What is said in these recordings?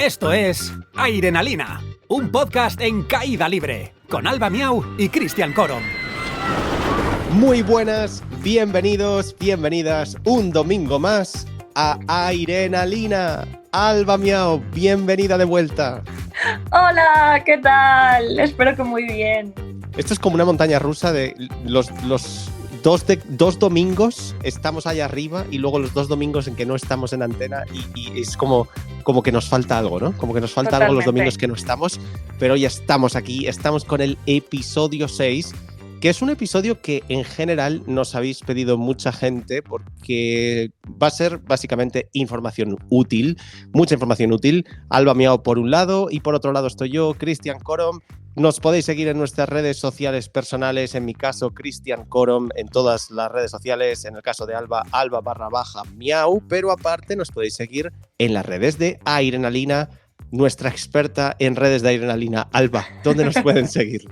Esto es Adrenalina, un podcast en caída libre, con Alba Miau y Cristian Corom. Muy buenas, bienvenidos, bienvenidas un domingo más a Adrenalina. Alba Miau, bienvenida de vuelta. Hola, ¿qué tal? Espero que muy bien. Esto es como una montaña rusa de los dos domingos estamos allá arriba y luego los 2 domingos en que no estamos en antena y es como que nos falta algo, ¿no? Como que nos falta Totalmente. algo los domingos que no estamos, pero ya estamos aquí, estamos con el episodio 6, que es un episodio que en general nos habéis pedido mucha gente porque va a ser básicamente información útil, mucha información útil. Alba Miau por un lado y por otro lado estoy yo, Cristian Corom. Nos podéis seguir en nuestras redes sociales personales, en mi caso, Cristian Corom, en todas las redes sociales, en el caso de Alba, Alba_Miau, pero aparte nos podéis seguir en las redes de Adrenalina, nuestra experta en redes de Adrenalina. Alba, ¿dónde nos pueden seguir?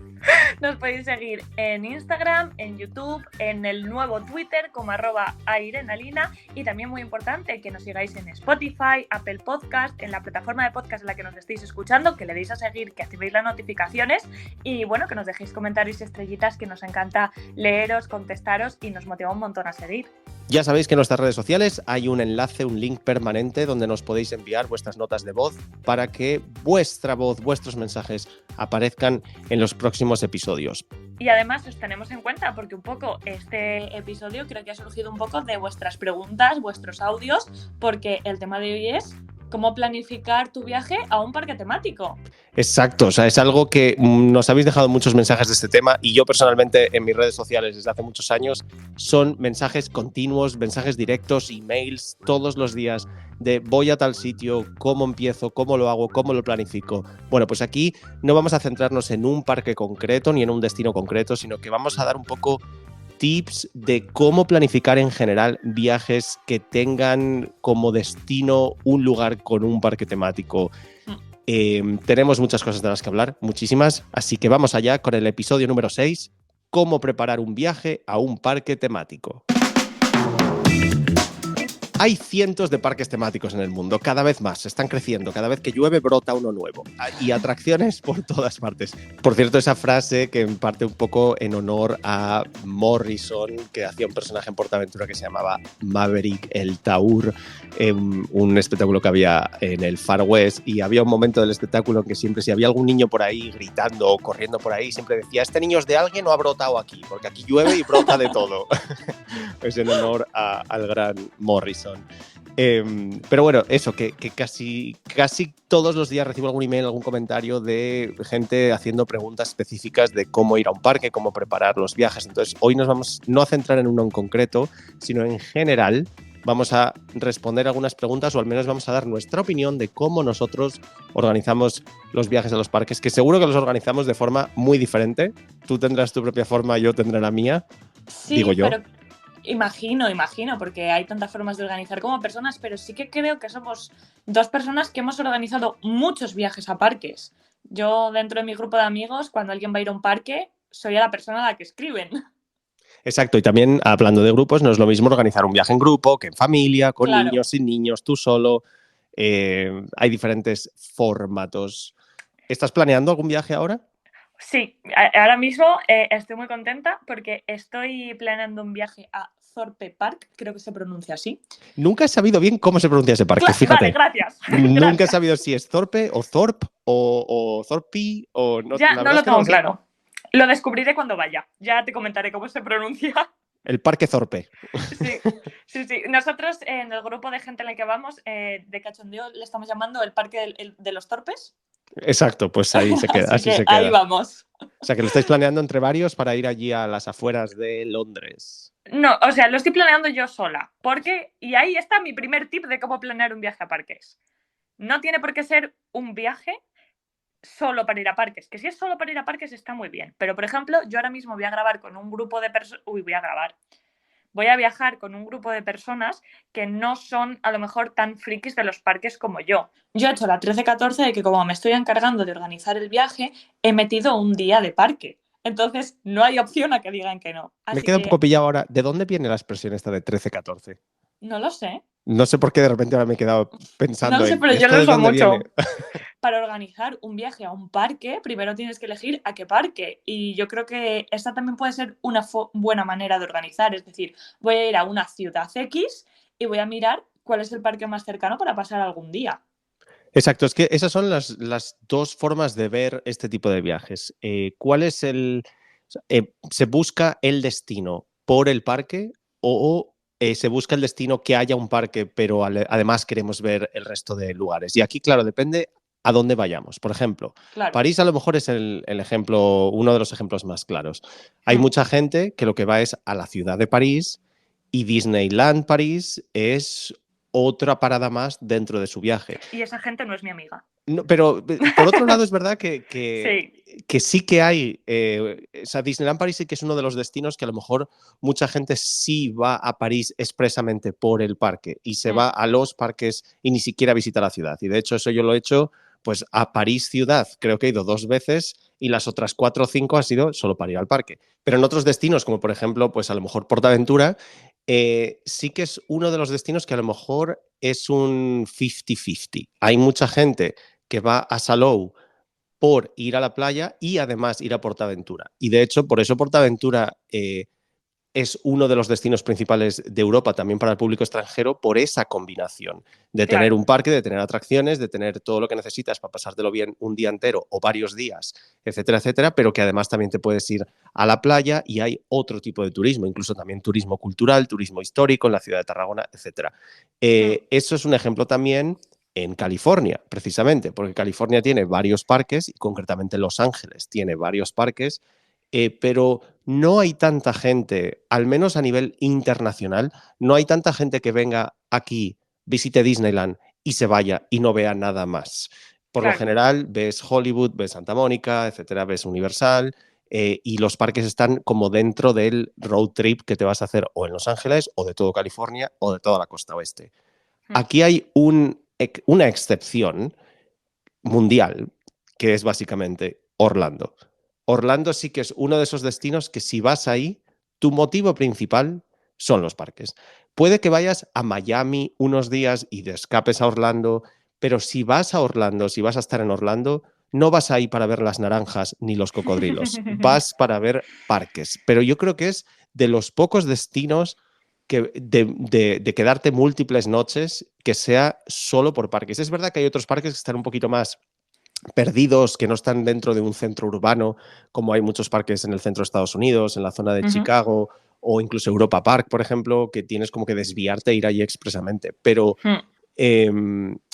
Nos podéis seguir en Instagram, en YouTube, en el nuevo Twitter como @Adrenalina y también muy importante que nos sigáis en Spotify, Apple Podcast, en la plataforma de podcast en la que nos estéis escuchando, que le deis a seguir, que activéis las notificaciones y bueno, que nos dejéis comentarios y estrellitas, que nos encanta leeros, contestaros y nos motiva un montón a seguir. Ya sabéis que en nuestras redes sociales hay un enlace, un link permanente donde nos podéis enviar vuestras notas de voz para que vuestra voz, vuestros mensajes aparezcan en los próximos episodios. Y además os tenemos en cuenta porque un poco este episodio creo que ha surgido un poco de vuestras preguntas, vuestros audios, porque el tema de hoy es cómo planificar tu viaje a un parque temático. Exacto, o sea, es algo que nos habéis dejado muchos mensajes de este tema y yo personalmente en mis redes sociales desde hace muchos años son mensajes continuos, mensajes directos, emails todos los días de voy a tal sitio, cómo empiezo, cómo lo hago, cómo lo planifico. Bueno, pues aquí no vamos a centrarnos en un parque concreto ni en un destino concreto, sino que vamos a dar un poco tips de cómo planificar en general viajes que tengan como destino un lugar con un parque temático. Tenemos muchas cosas de las que hablar, muchísimas, así que vamos allá con el episodio número 6, cómo preparar un viaje a un parque temático. Hay cientos de parques temáticos en el mundo, cada vez más, están creciendo, cada vez que llueve brota uno nuevo y atracciones por todas partes. Por cierto, esa frase que en parte un poco en honor a Morrison, que hacía un personaje en PortAventura que se llamaba Maverick el Taur, un espectáculo que había en el Far West, y había un momento del espectáculo en que siempre si había algún niño por ahí gritando o corriendo por ahí, siempre decía, este niño es de alguien o ha brotado aquí, porque aquí llueve y brota de todo. Es en honor al gran Morrison. Pero bueno, eso, que casi todos los días recibo algún email, algún comentario de gente haciendo preguntas específicas de cómo ir a un parque, cómo preparar los viajes. Entonces, hoy nos vamos no a centrar en uno en concreto, sino en general vamos a responder algunas preguntas o al menos vamos a dar nuestra opinión de cómo nosotros organizamos los viajes a los parques, que seguro que los organizamos de forma muy diferente. Tú tendrás tu propia forma, yo tendré la mía, Sí, digo yo. pero imagino, porque hay tantas formas de organizar como personas, pero sí que creo que somos 2 personas que hemos organizado muchos viajes a parques. Yo, dentro de mi grupo de amigos, cuando alguien va a ir a un parque, soy a la persona a la que escriben. Exacto, y también hablando de grupos, no es lo mismo organizar un viaje en grupo que en familia, con Claro. niños, sin niños, tú solo. Hay diferentes formatos. ¿Estás planeando algún viaje ahora? Sí, ahora mismo estoy muy contenta porque estoy planeando un viaje a Thorpe Park, creo que se pronuncia así. Nunca he sabido bien cómo se pronuncia ese parque, Vale, fíjate. gracias. Nunca he sabido si es Thorpe o Thorpe o Thorpe o no. Ya La no verdad lo es que tengo lo sé. claro. Lo descubriré cuando vaya. Ya te comentaré cómo se pronuncia. El Parque Thorpe. Sí. Nosotros en el grupo de gente en el que vamos, de cachondeo, le estamos llamando el Parque de los Torpes. Exacto, pues ahí se queda. Así que se queda. ahí vamos. O sea, que lo estáis planeando entre varios para ir allí a las afueras de Londres. No, o sea, lo estoy planeando yo sola. Y ahí está mi primer tip de cómo planear un viaje a parques. No tiene por qué ser un viaje solo para ir a parques, que si es solo para ir a parques está muy bien, pero por ejemplo yo ahora mismo voy a grabar con un grupo de personas, voy a viajar con un grupo de personas que no son a lo mejor tan frikis de los parques como yo. Yo he hecho la 13-14 de que como me estoy encargando de organizar el viaje, he metido un día de parque. Entonces no hay opción a que digan que no. Me quedo un poco pillado ahora. ¿De dónde viene la expresión esta de 13-14? No lo sé. No sé por qué de repente ahora me he quedado No pensando lo sé, en pero yo ¿esto lo de uso dónde mucho. viene? Para organizar un viaje a un parque, primero tienes que elegir a qué parque. Y yo creo que esta también puede ser una buena manera de organizar. Es decir, voy a ir a una ciudad X y voy a mirar cuál es el parque más cercano para pasar algún día. Exacto, es que esas son las dos formas de ver este tipo de viajes. ¿Cuál es el... ¿Se busca el destino por el parque o se busca el destino que haya un parque, pero además queremos ver el resto de lugares? Y aquí, claro, depende a dónde vayamos. Por ejemplo, Claro. París a lo mejor es el ejemplo, uno de los ejemplos más claros. Hay mucha gente que lo que va es a la ciudad de París y Disneyland París es otra parada más dentro de su viaje. Y esa gente no es mi amiga. No, pero por otro lado es verdad Sí. que sí que hay, o sea, Disneyland París sí que es uno de los destinos que a lo mejor mucha gente sí va a París expresamente por el parque y se va a los parques y ni siquiera visita la ciudad. Y de hecho eso yo lo he hecho pues a París ciudad, creo que he ido 2 veces y las otras 4 o 5 ha sido solo para ir al parque. Pero en otros destinos, como por ejemplo, pues a lo mejor PortAventura, sí que es uno de los destinos que a lo mejor es un 50-50. Hay mucha gente que va a Salou por ir a la playa y además ir a PortAventura. Y de hecho, por eso PortAventura es uno de los destinos principales de Europa también para el público extranjero por esa combinación de Claro. tener un parque, de tener atracciones, de tener todo lo que necesitas para pasártelo bien un día entero o varios días, etcétera, etcétera, pero que además también te puedes ir a la playa y hay otro tipo de turismo, incluso también turismo cultural, turismo histórico en la ciudad de Tarragona, etcétera. Eso es un ejemplo también en California, precisamente, porque California tiene varios parques y concretamente Los Ángeles tiene varios parques, pero no hay tanta gente, al menos a nivel internacional, no hay tanta gente que venga aquí, visite Disneyland y se vaya y no vea nada más. Por lo Claro. general, ves Hollywood, ves Santa Mónica, etcétera, ves Universal, y los parques están como dentro del road trip que te vas a hacer o en Los Ángeles o de todo California o de toda la costa oeste. Aquí hay una excepción mundial, que es básicamente Orlando. Orlando sí que es uno de esos destinos que si vas ahí, tu motivo principal son los parques. Puede que vayas a Miami unos días y te escapes a Orlando, pero si vas a Orlando, si vas a estar en Orlando, no vas ahí para ver las naranjas ni los cocodrilos, vas para ver parques. Pero yo creo que es de los pocos destinos que de quedarte múltiples noches que sea solo por parques. Es verdad que hay otros parques que están un poquito más perdidos, que no están dentro de un centro urbano, como hay muchos parques en el centro de Estados Unidos, en la zona de Chicago, o incluso Europa Park, por ejemplo, que tienes como que desviarte e ir allí expresamente. Pero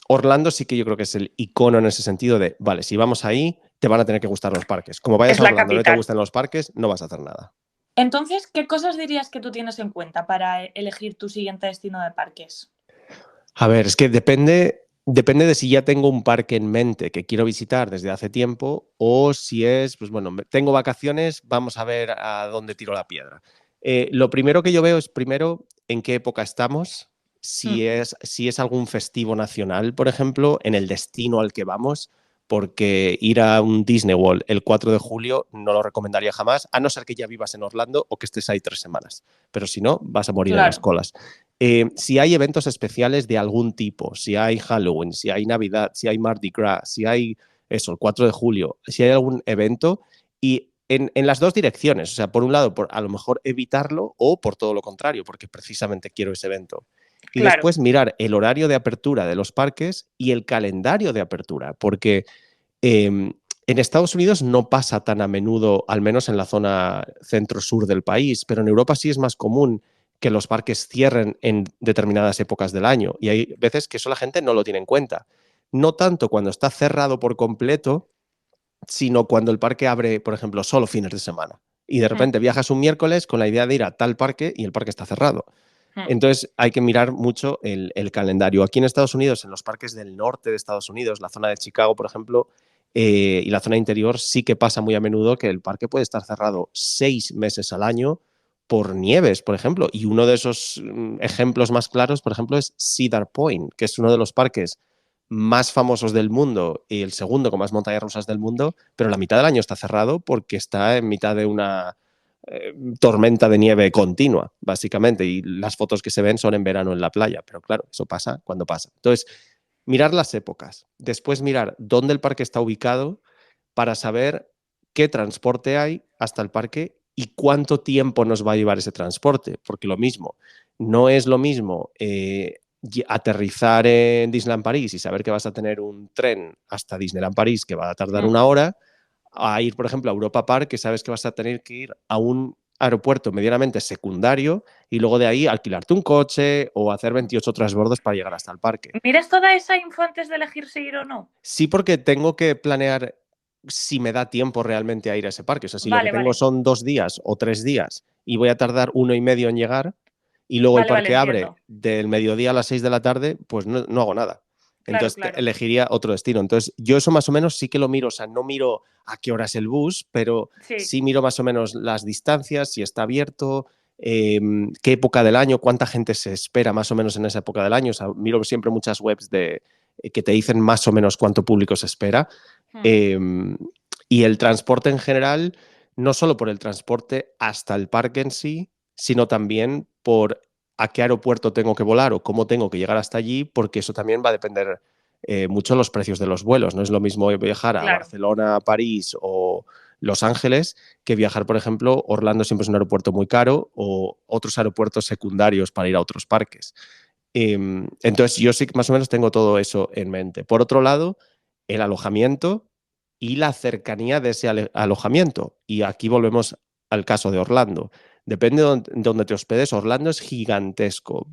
Orlando sí que yo creo que es el icono en ese sentido de, vale, si vamos ahí, te van a tener que gustar los parques. Como vayas Es a la Orlando y no te capital. gustan los parques, no vas a hacer nada. Entonces, ¿qué cosas dirías que tú tienes en cuenta para elegir tu siguiente destino de parques? A ver, es que depende de si ya tengo un parque en mente que quiero visitar desde hace tiempo o si es, pues bueno, tengo vacaciones, vamos a ver a dónde tiro la piedra. Lo primero que yo veo es primero en qué época estamos, si es algún festivo nacional, por ejemplo, en el destino al que vamos, porque ir a un Disney World el 4 de julio no lo recomendaría jamás, a no ser que ya vivas en Orlando o que estés ahí 3 semanas. Pero si no, vas a morir en las colas. Si hay eventos especiales de algún tipo, si hay Halloween, si hay Navidad, si hay Mardi Gras, si hay eso, el 4 de julio, si hay algún evento y en las dos direcciones, o sea, por un lado, por a lo mejor evitarlo o por todo lo contrario, porque precisamente quiero ese evento. Y Claro. después mirar el horario de apertura de los parques y el calendario de apertura, porque en Estados Unidos no pasa tan a menudo, al menos en la zona centro-sur del país, pero en Europa sí es más común que los parques cierren en determinadas épocas del año. Y hay veces que eso la gente no lo tiene en cuenta. No tanto cuando está cerrado por completo, sino cuando el parque abre, por ejemplo, solo fines de semana. Y de repente viajas un miércoles con la idea de ir a tal parque y el parque está cerrado. Entonces hay que mirar mucho el calendario. Aquí en Estados Unidos, en los parques del norte de Estados Unidos, la zona de Chicago, por ejemplo, y la zona interior, sí que pasa muy a menudo que el parque puede estar cerrado 6 meses al año por nieves, por ejemplo. Y uno de esos ejemplos más claros, por ejemplo, es Cedar Point, que es uno de los parques más famosos del mundo y el segundo con más montañas rusas del mundo, pero la mitad del año está cerrado porque está en mitad de una tormenta de nieve continua, básicamente, y las fotos que se ven son en verano en la playa, pero claro, eso pasa cuando pasa. Entonces, mirar las épocas, después mirar dónde el parque está ubicado para saber qué transporte hay hasta el parque y cuánto tiempo nos va a llevar ese transporte, porque lo mismo, no es lo mismo aterrizar en Disneyland París y saber que vas a tener un tren hasta Disneyland París que va a tardar una hora, a ir, por ejemplo, a Europa Park, que sabes que vas a tener que ir a un aeropuerto medianamente secundario y luego de ahí alquilarte un coche o hacer 28 transbordos para llegar hasta el parque. ¿Miras toda esa info antes de elegir si ir o no? Sí, porque tengo que planear si me da tiempo realmente a ir a ese parque. O sea, si lo que Vale, tengo vale. son 2 días o 3 días y voy a tardar 1 y medio en llegar y luego el Vale, vale, parque abre entiendo. del mediodía a las 6 de la tarde, pues no hago nada. Claro, Entonces claro. elegiría otro destino. Entonces yo eso más o menos sí que lo miro. O sea, no miro a qué hora es el bus, pero Sí, sí miro más o menos las distancias, si está abierto, qué época del año, cuánta gente se espera más o menos en esa época del año. O sea, miro siempre muchas webs que te dicen más o menos cuánto público se espera. Eh, y el transporte en general, no solo por el transporte hasta el parque en sí, sino también por a qué aeropuerto tengo que volar o cómo tengo que llegar hasta allí, porque eso también va a depender mucho de los precios de los vuelos. No es lo mismo viajar a claro. Barcelona, París o Los Ángeles que viajar, por ejemplo, Orlando siempre es un aeropuerto muy caro o otros aeropuertos secundarios para ir a otros parques. Entonces, yo sí que más o menos tengo todo eso en mente. Por otro lado, el alojamiento y la cercanía de ese alojamiento. Y aquí volvemos al caso de Orlando. Depende de donde te hospedes, Orlando es gigantesco.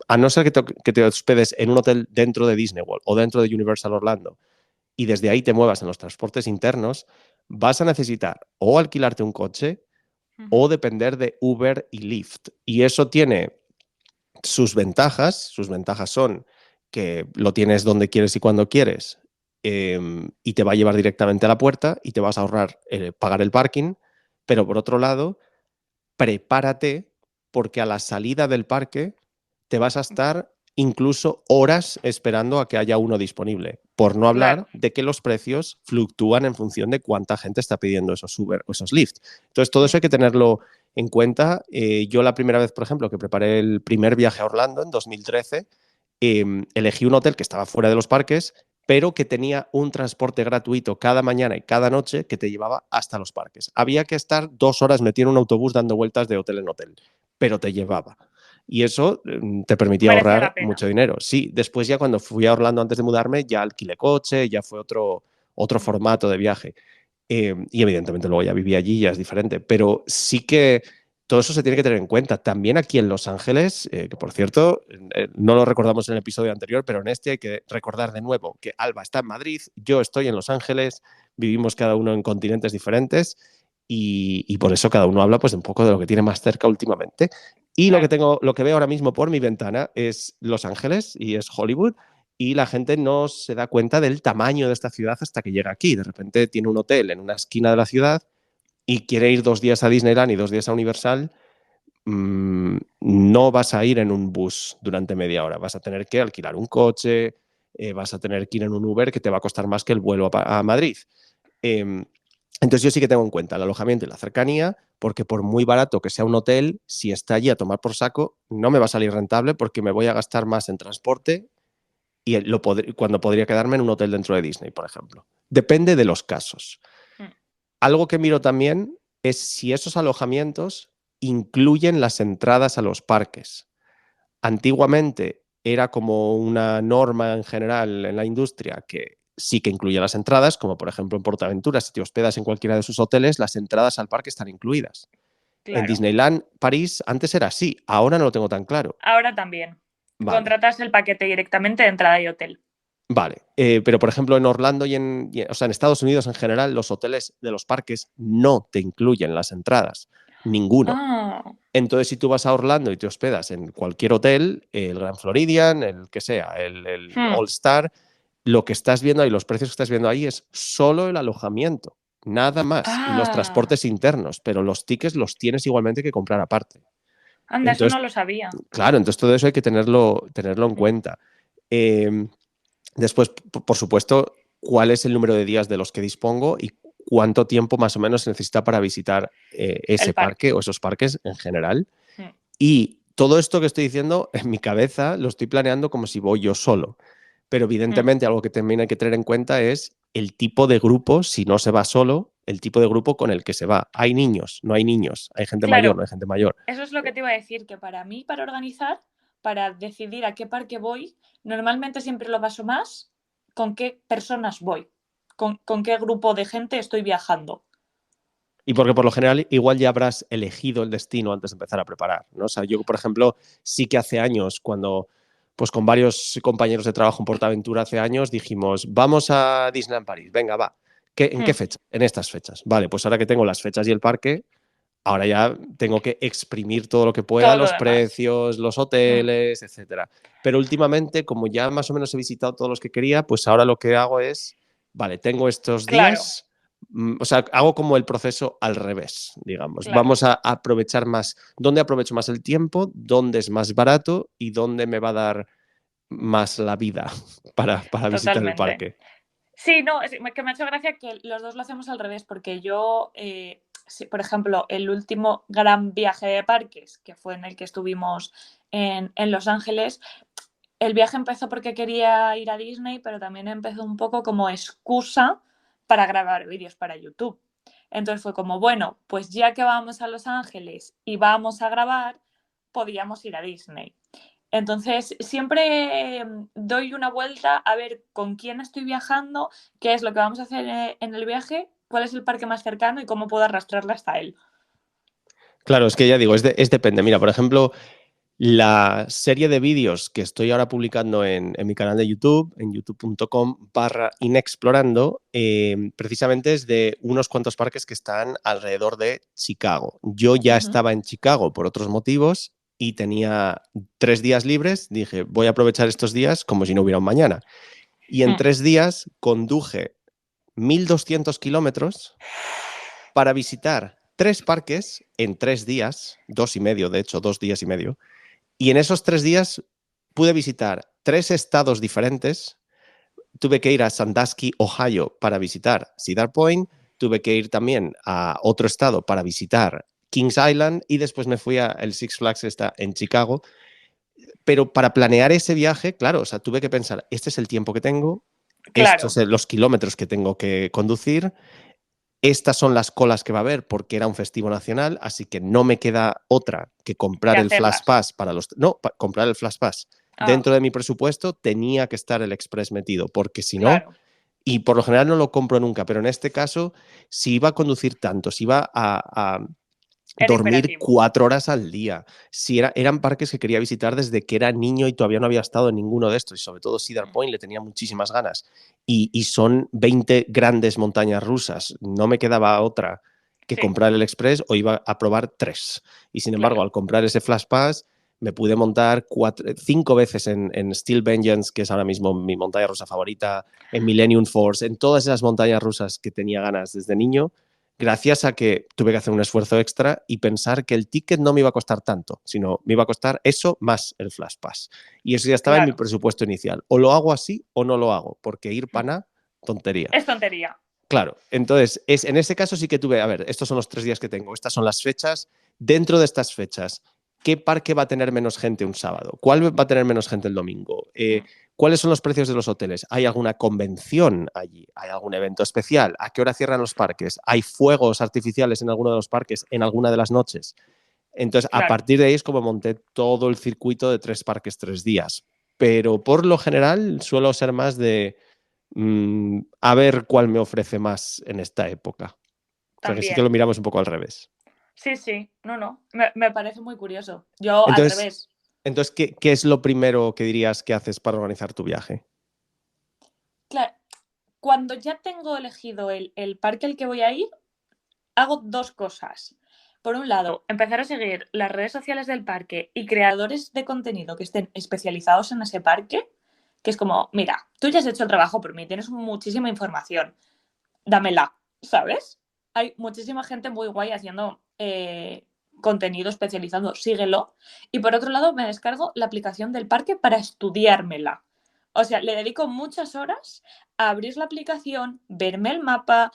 A no ser que te hospedes en un hotel dentro de Disney World o dentro de Universal Orlando y desde ahí te muevas en los transportes internos, vas a necesitar o alquilarte un coche o depender de Uber y Lyft. Y eso tiene sus ventajas. Sus ventajas son que lo tienes donde quieres y cuando quieres y te va a llevar directamente a la puerta y te vas a ahorrar pagar el parking. Pero por otro lado, prepárate porque a la salida del parque te vas a estar incluso horas esperando a que haya uno disponible. Por no hablar Claro. de que los precios fluctúan en función de cuánta gente está pidiendo esos Uber o esos Lyft. Entonces, todo eso hay que tenerlo en cuenta. Yo la primera vez, por ejemplo, que preparé el primer viaje a Orlando en 2013, elegí un hotel que estaba fuera de los parques, pero que tenía un transporte gratuito cada mañana y cada noche que te llevaba hasta los parques. Había que estar 2 horas metido en un autobús dando vueltas de hotel en hotel, pero te llevaba. Y eso te permitía Merecía la ahorrar pena. mucho dinero. Sí, después ya cuando fui a Orlando antes de mudarme, ya alquilé coche, ya fue otro formato de viaje. Y evidentemente luego ya viví allí, ya es diferente. Pero sí que todo eso se tiene que tener en cuenta. También aquí en Los Ángeles, que por cierto, no lo recordamos en el episodio anterior, pero en este hay que recordar de nuevo que Alba está en Madrid, yo estoy en Los Ángeles, vivimos cada uno en continentes diferentes y por eso cada uno habla pues un poco de lo que tiene más cerca últimamente. Y Claro. lo que veo ahora mismo por mi ventana es Los Ángeles y es Hollywood y la gente no se da cuenta del tamaño de esta ciudad hasta que llega aquí. De repente tiene un hotel en una esquina de la ciudad y quiere ir 2 días a Disneyland y 2 días a Universal. No vas a ir en un bus durante media hora. Vas a tener que alquilar un coche, vas a tener que ir en un Uber que te va a costar más que el vuelo a Madrid. Eh, entonces yo sí que tengo en cuenta el alojamiento y la cercanía, porque por muy barato que sea un hotel, si está allí a tomar por saco, no me va a salir rentable porque me voy a gastar más en transporte y cuando podría quedarme en un hotel dentro de Disney, por ejemplo. Depende de los casos. Mm. Algo que miro también es si esos alojamientos incluyen las entradas a los parques. Antiguamente era como una norma en general en la industria que sí que incluye las entradas, como por ejemplo en PortAventura, si te hospedas en cualquiera de sus hoteles, las entradas al parque están incluidas. En Claro. Disneyland París antes era así, ahora no lo tengo tan claro. Ahora también. Vale, Contratas el paquete directamente de entrada y hotel. vale. Pero por ejemplo en Orlando o sea, en Estados Unidos en general, los hoteles de los parques no te incluyen las entradas, ninguno. Ah. Entonces, si tú vas a Orlando y te hospedas en cualquier hotel, el Grand Floridian, el que sea, el All Star, lo que estás viendo ahí, los precios que estás viendo ahí es solo el alojamiento, nada más, y los Ah. transportes internos, pero los tickets los tienes igualmente que comprar aparte. Anda, eso no Entonces, lo sabía. claro, entonces todo eso hay que tenerlo en cuenta. Eh, Después, por supuesto, cuál es el número de días de los que dispongo y cuánto tiempo más o menos se necesita para visitar ese El parque. parque o esos parques en general. Mm. Y todo esto que estoy diciendo en mi cabeza lo estoy planeando como si voy yo solo. Pero evidentemente algo que también hay que tener en cuenta es el tipo de grupo, si no se va solo, el tipo de grupo con el que se va. Hay niños, no hay niños, hay gente mayor, Claro, no hay gente mayor. eso es lo que te iba a decir, que para mí, para organizar, para decidir a qué parque voy, normalmente siempre lo baso más con qué personas voy, con qué grupo de gente estoy viajando. Y porque por lo general igual ya habrás elegido el destino antes de empezar a preparar, ¿no? O sea, yo, por ejemplo, sí que hace años, cuando pues con varios compañeros de trabajo en PortAventura hace años, dijimos, vamos a Disneyland París, venga, va. ¿En qué fecha? En estas fechas. Vale, pues ahora que tengo las fechas y el parque, ahora ya tengo que exprimir todo lo que pueda, Todo lo los demás. precios, los hoteles, etcétera. Pero últimamente, como ya más o menos he visitado todos los que quería, pues ahora lo que hago es, vale, tengo estos Claro, días, o sea, hago como el proceso al revés, digamos. claro, Vamos a aprovechar más, ¿dónde aprovecho más el tiempo? ¿Dónde es más barato? ¿Y dónde me va a dar más la vida para visitar el totalmente. parque? Sí, no, es que me ha hecho gracia que los dos lo hacemos al revés, porque yo, sí, por ejemplo, el último gran viaje de parques, que fue en el que estuvimos en Los Ángeles, el viaje empezó porque quería ir a Disney, pero también empezó un poco como excusa para grabar vídeos para YouTube. Entonces fue como, bueno, pues ya que vamos a Los Ángeles y vamos a grabar, podíamos ir a Disney. Entonces, siempre doy una vuelta a ver con quién estoy viajando, qué es lo que vamos a hacer en el viaje, cuál es el parque más cercano y cómo puedo arrastrarla hasta él. Claro, es que ya digo, es depende. Mira, por ejemplo, la serie de vídeos que estoy ahora publicando en mi canal de YouTube, en youtube.com/inexplorando, precisamente es de unos cuantos parques que están alrededor de Chicago. Yo ya Ujú. estaba en Chicago por otros motivos y tenía 3 días libres. Dije, voy a aprovechar estos días como si no hubiera un mañana. Y en 3 días conduje 1.200 kilómetros para visitar 3 parques en 3 días, 2 y medio, de hecho, 2 días y medio. Y en esos 3 días pude visitar 3 estados diferentes. Tuve que ir a Sandusky, Ohio, para visitar Cedar Point. Tuve que ir también a otro estado para visitar Kings Island y después me fui al Six Flags que está en Chicago. Pero para planear ese viaje, claro, o sea, tuve que pensar, este es el tiempo que tengo, estos Claro, son los kilómetros que tengo que conducir, estas son las colas que va a haber porque era un festivo nacional, así que no me queda otra que que comprar el Flash hacerlas. Pass para los... No, comprar el Flash Pass. Ah, Dentro de mi presupuesto tenía que estar el Express metido, porque si no, claro, y por lo general no lo compro nunca, pero en este caso, si iba a conducir tanto, si iba a era dormir imperativo. 4 horas al día, si eran parques que quería visitar desde que era niño y todavía no había estado en ninguno de estos, y sobre todo Cedar Point le tenía muchísimas ganas, y son 20 grandes montañas rusas, no me quedaba otra que Sí, comprar el Express o iba a probar 3. Y sin embargo, claro. al comprar ese Flash Pass, me pude montar 5 veces en Steel Vengeance, que es ahora mismo mi montaña rusa favorita, en Millennium Force, en todas esas montañas rusas que tenía ganas desde niño, gracias a que tuve que hacer un esfuerzo extra y pensar que el ticket no me iba a costar tanto, sino me iba a costar eso más el Flash Pass. Y eso ya estaba en mi Claro. presupuesto inicial. O lo hago así o no lo hago, porque ir para nada, tontería. Es tontería. Claro, entonces, en ese caso sí que tuve, a ver, estos son los 3 días que tengo, estas son las fechas. Dentro de estas fechas, ¿qué parque va a tener menos gente un sábado? ¿Cuál va a tener menos gente el domingo? ¿Cuáles son los precios de los hoteles? ¿Hay alguna convención allí? ¿Hay algún evento especial? ¿A qué hora cierran los parques? ¿Hay fuegos artificiales en alguno de los parques en alguna de las noches? Entonces, a Claro. partir de ahí es como monté todo el circuito de 3 parques, 3 días. Pero por lo general suelo ser más de a ver cuál me ofrece más en esta época. O sea que sí que lo También. miramos un poco al revés. Sí, sí. No, no. Me parece muy curioso. Yo al Entonces, revés. entonces ¿qué es lo primero que dirías que haces para organizar tu viaje? Claro, cuando ya tengo elegido el parque al que voy a ir, hago dos cosas. Por un lado, empezar a seguir las redes sociales del parque y creadores de contenido que estén especializados en ese parque, que es como, mira, tú ya has hecho el trabajo por mí, tienes muchísima información, dámela, ¿sabes? Hay muchísima gente muy guay haciendo contenido especializado, síguelo. Y por otro lado, me descargo la aplicación del parque para estudiármela, O sea, le dedico muchas horas a abrir la aplicación, verme el mapa,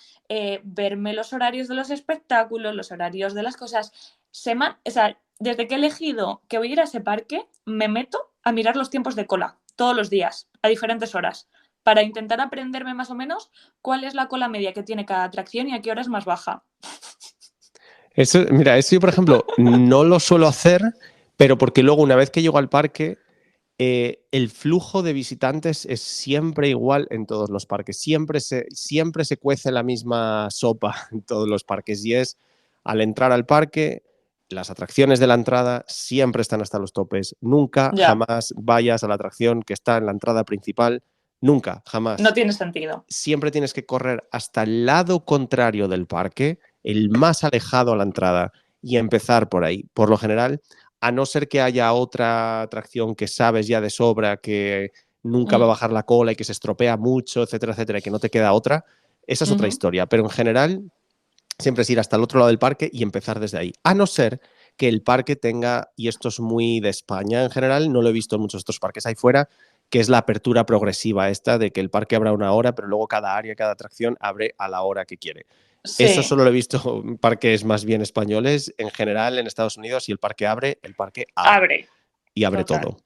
verme los horarios de los espectáculos, los horarios de las cosas. O sea, desde que he elegido que voy a ir a ese parque, me meto a mirar los tiempos de cola todos los días, a diferentes horas, para intentar aprenderme más o menos cuál es la cola media que tiene cada atracción y a qué hora es más baja. Eso, mira, eso yo, por ejemplo, no lo suelo hacer, pero porque luego, una vez que llego al parque, el flujo de visitantes es siempre igual en todos los parques. Siempre se cuece la misma sopa en todos los parques. Y es, al entrar al parque, las atracciones de la entrada siempre están hasta los topes. Nunca, Ya, jamás vayas a la atracción que está en la entrada principal. Nunca, jamás. no tiene sentido. Siempre tienes que correr hasta el lado contrario del parque, el más alejado a la entrada, y empezar por ahí. Por lo general, a no ser que haya otra atracción que sabes ya de sobra, que nunca va a bajar la cola y que se estropea mucho, etcétera, etcétera, y que no te queda otra, esa es otra historia. Pero en general, siempre es ir hasta el otro lado del parque y empezar desde ahí. A no ser que el parque tenga, y esto es muy de España en general, no lo he visto en muchos otros parques ahí fuera, que es la apertura progresiva esta de que el parque abra una hora, pero luego cada área, cada atracción abre a la hora que quiere. Sí. Eso solo lo he visto en parques más bien españoles. En general, en Estados Unidos, si el parque abre Abre. y abre Total. todo.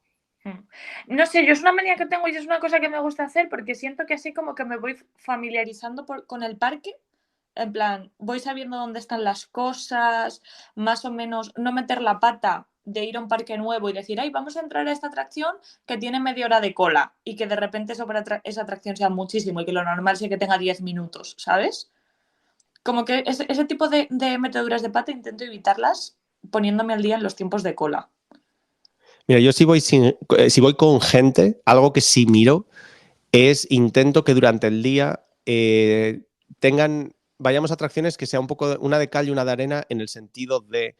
No sé, yo es una manía que tengo y es una cosa que me gusta hacer porque siento que así como que me voy familiarizando con el parque. En plan, voy sabiendo dónde están las cosas, más o menos no meter la pata de ir a un parque nuevo y decir, ay, vamos a entrar a esta atracción que tiene media hora de cola y que de repente esa atracción sea muchísimo y que lo normal sea que tenga 10 minutos, ¿sabes? Como que ese tipo de meteduras de pata intento evitarlas poniéndome al día en los tiempos de cola. Mira, yo si voy con gente, algo que sí miro es intento que durante el día vayamos a atracciones que sea un poco una de cal y una de arena, en el sentido de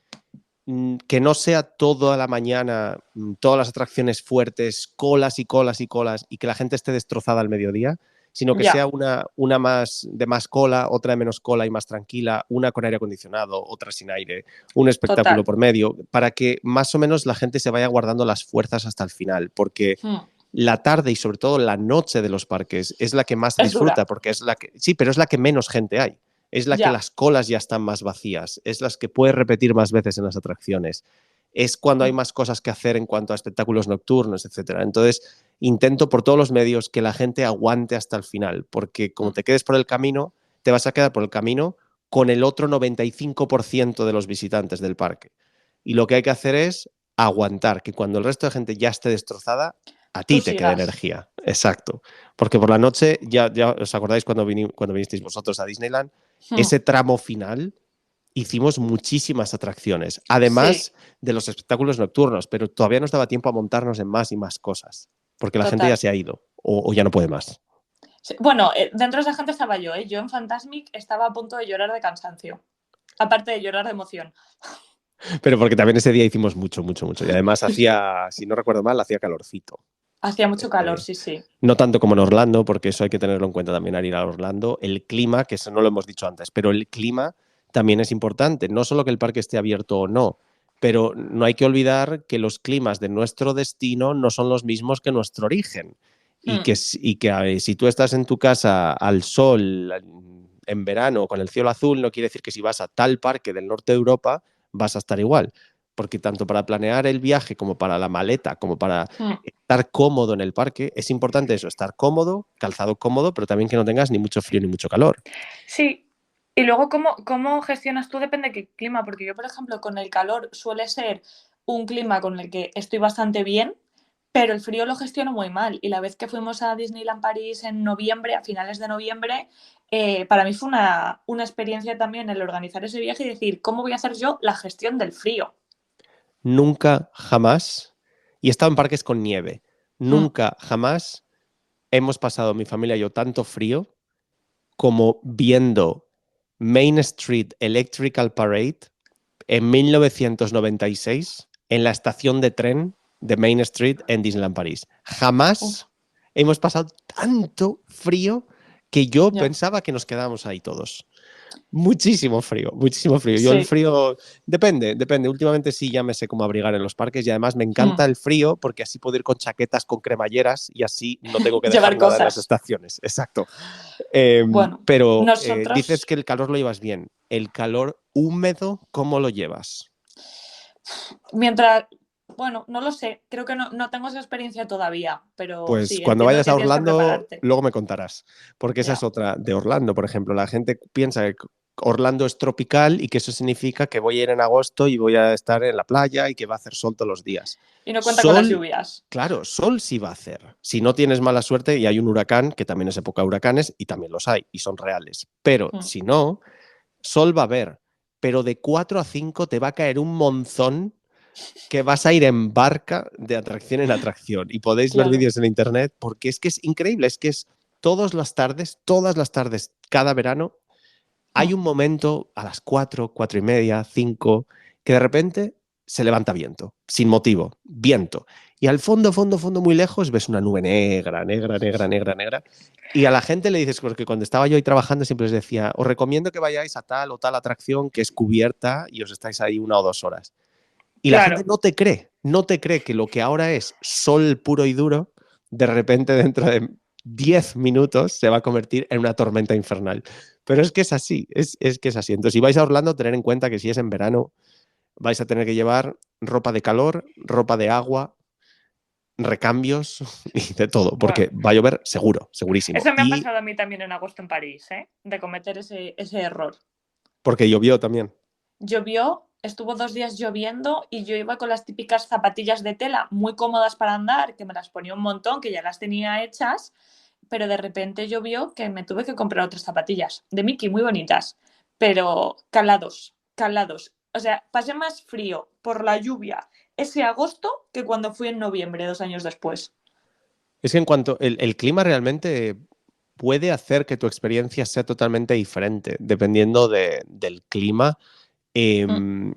que no sea toda la mañana, todas las atracciones fuertes, colas y colas y colas, y que la gente esté destrozada al mediodía, sino que sea una más de más cola, otra de menos cola y más tranquila, una con aire acondicionado, otra sin aire, un espectáculo Total. por medio, para que más o menos la gente se vaya guardando las fuerzas hasta el final, porque la tarde y sobre todo la noche de los parques es la que más se disfruta, dura. porque es la que, sí, pero es la que menos gente hay. Es la que las colas ya están más vacías, es las que puedes repetir más veces en las atracciones. Es cuando hay más cosas que hacer en cuanto a espectáculos nocturnos, etcétera. Entonces, intento por todos los medios que la gente aguante hasta el final, porque como te quedes por el camino, te vas a quedar por el camino con el otro 95% de los visitantes del parque. Y lo que hay que hacer es aguantar, que cuando el resto de gente ya esté destrozada, a ti te queda energía. Exacto. Porque por la noche, ya os acordáis cuando vinisteis vosotros a Disneyland, ese tramo final hicimos muchísimas atracciones, además de los espectáculos nocturnos, pero todavía nos daba tiempo a montarnos en más y más cosas, porque la gente ya se ha ido o ya no puede más. Sí, bueno, dentro de esa gente estaba yo, ¿eh? Yo en Fantasmic estaba a punto de llorar de cansancio, aparte de llorar de emoción. Pero porque también ese día hicimos mucho, mucho, mucho. Y además hacía, si no recuerdo mal, hacía calorcito. Hacía mucho calor, sí. No tanto como en Orlando, porque eso hay que tenerlo en cuenta también al ir a Orlando. El clima, que eso no lo hemos dicho antes, pero el clima también es importante. No solo que el parque esté abierto o no, pero no hay que olvidar que los climas de nuestro destino no son los mismos que nuestro origen. Y que si tú estás en tu casa al sol en verano con el cielo azul, no quiere decir que si vas a tal parque del norte de Europa vas a estar igual. Porque tanto para planear el viaje como para la maleta, como para estar cómodo en el parque, es importante eso, estar cómodo, calzado cómodo, pero también que no tengas ni mucho frío ni mucho calor. Sí, y luego cómo gestionas tú depende de qué clima, porque yo, por ejemplo, con el calor suele ser un clima con el que estoy bastante bien, pero el frío lo gestiono muy mal. Y la vez que fuimos a Disneyland París en noviembre, a finales de noviembre, para mí fue una experiencia también el organizar ese viaje y decir, ¿cómo voy a hacer yo la gestión del frío? Nunca, jamás, y he estado en parques con nieve, nunca, jamás hemos pasado mi familia y yo tanto frío como viendo Main Street Electrical Parade en 1996 en la estación de tren de Main Street en Disneyland París. Jamás hemos pasado tanto frío que yo pensaba que nos quedábamos ahí todos. Muchísimo frío, muchísimo frío. Yo el Sí. frío, depende. Últimamente sí ya me sé cómo abrigar en los parques y además me encanta Mm. el frío porque así puedo ir con chaquetas, con cremalleras y así no tengo que dejar Llevar nada en las cosas. estaciones. Exacto. Bueno, Pero dices nosotros, que el calor lo llevas bien. ¿El calor húmedo cómo lo llevas? mientras, bueno, no lo sé, creo que no tengo esa experiencia todavía, pero Pues sí, cuando entiendo vayas que a tienes que Orlando, prepararte. luego me contarás, porque esa es Ya. otra de Orlando, por ejemplo. La gente piensa que Orlando es tropical y que eso significa que voy a ir en agosto y voy a estar en la playa y que va a hacer sol todos los días. Y no cuenta con las Sol, lluvias. claro, sol sí va a hacer. Si no tienes mala suerte y hay un huracán, que también es época de huracanes y también los hay y son reales. Pero Mm. si no, sol va a haber. Pero de 4 a 5 te va a caer un monzón que vas a ir en barca de atracción en atracción y podéis ver Claro. vídeos en internet porque es que es increíble, es que es todas las tardes, cada verano, hay Mm. un momento a las 4, 4 y media, 5, que de repente se levanta viento, sin motivo, viento. Y al fondo, fondo, fondo, muy lejos, ves una nube negra, negra, negra, negra, negra. Y a la gente le dices, porque cuando estaba yo ahí trabajando siempre les decía, os recomiendo que vayáis a tal o tal atracción que es cubierta y os estáis ahí 1 o 2 horas. Y la gente Claro. no te cree que lo que ahora es sol puro y duro, de repente dentro de 10 minutos se va a convertir en una tormenta infernal. Pero es que es así, es que es así. Entonces, si vais a Orlando, tener en cuenta que si es en verano, vais a tener que llevar ropa de calor, ropa de agua, recambios y de todo, porque Bueno, va a llover seguro, segurísimo. eso me ha Y pasado a mí también en agosto en París, ¿eh? De cometer ese error. porque llovió también. Llovió, estuvo 2 días lloviendo y yo iba con las típicas zapatillas de tela muy cómodas para andar, que me las ponía un montón, que ya las tenía hechas, pero de repente llovió que me tuve que comprar otras zapatillas de Mickey muy bonitas, pero calados, calados. O sea, pasé más frío por la lluvia ese agosto que cuando fui en noviembre, 2 años después. Es que en cuanto el clima realmente puede hacer que tu experiencia sea totalmente diferente, dependiendo del clima. Mm.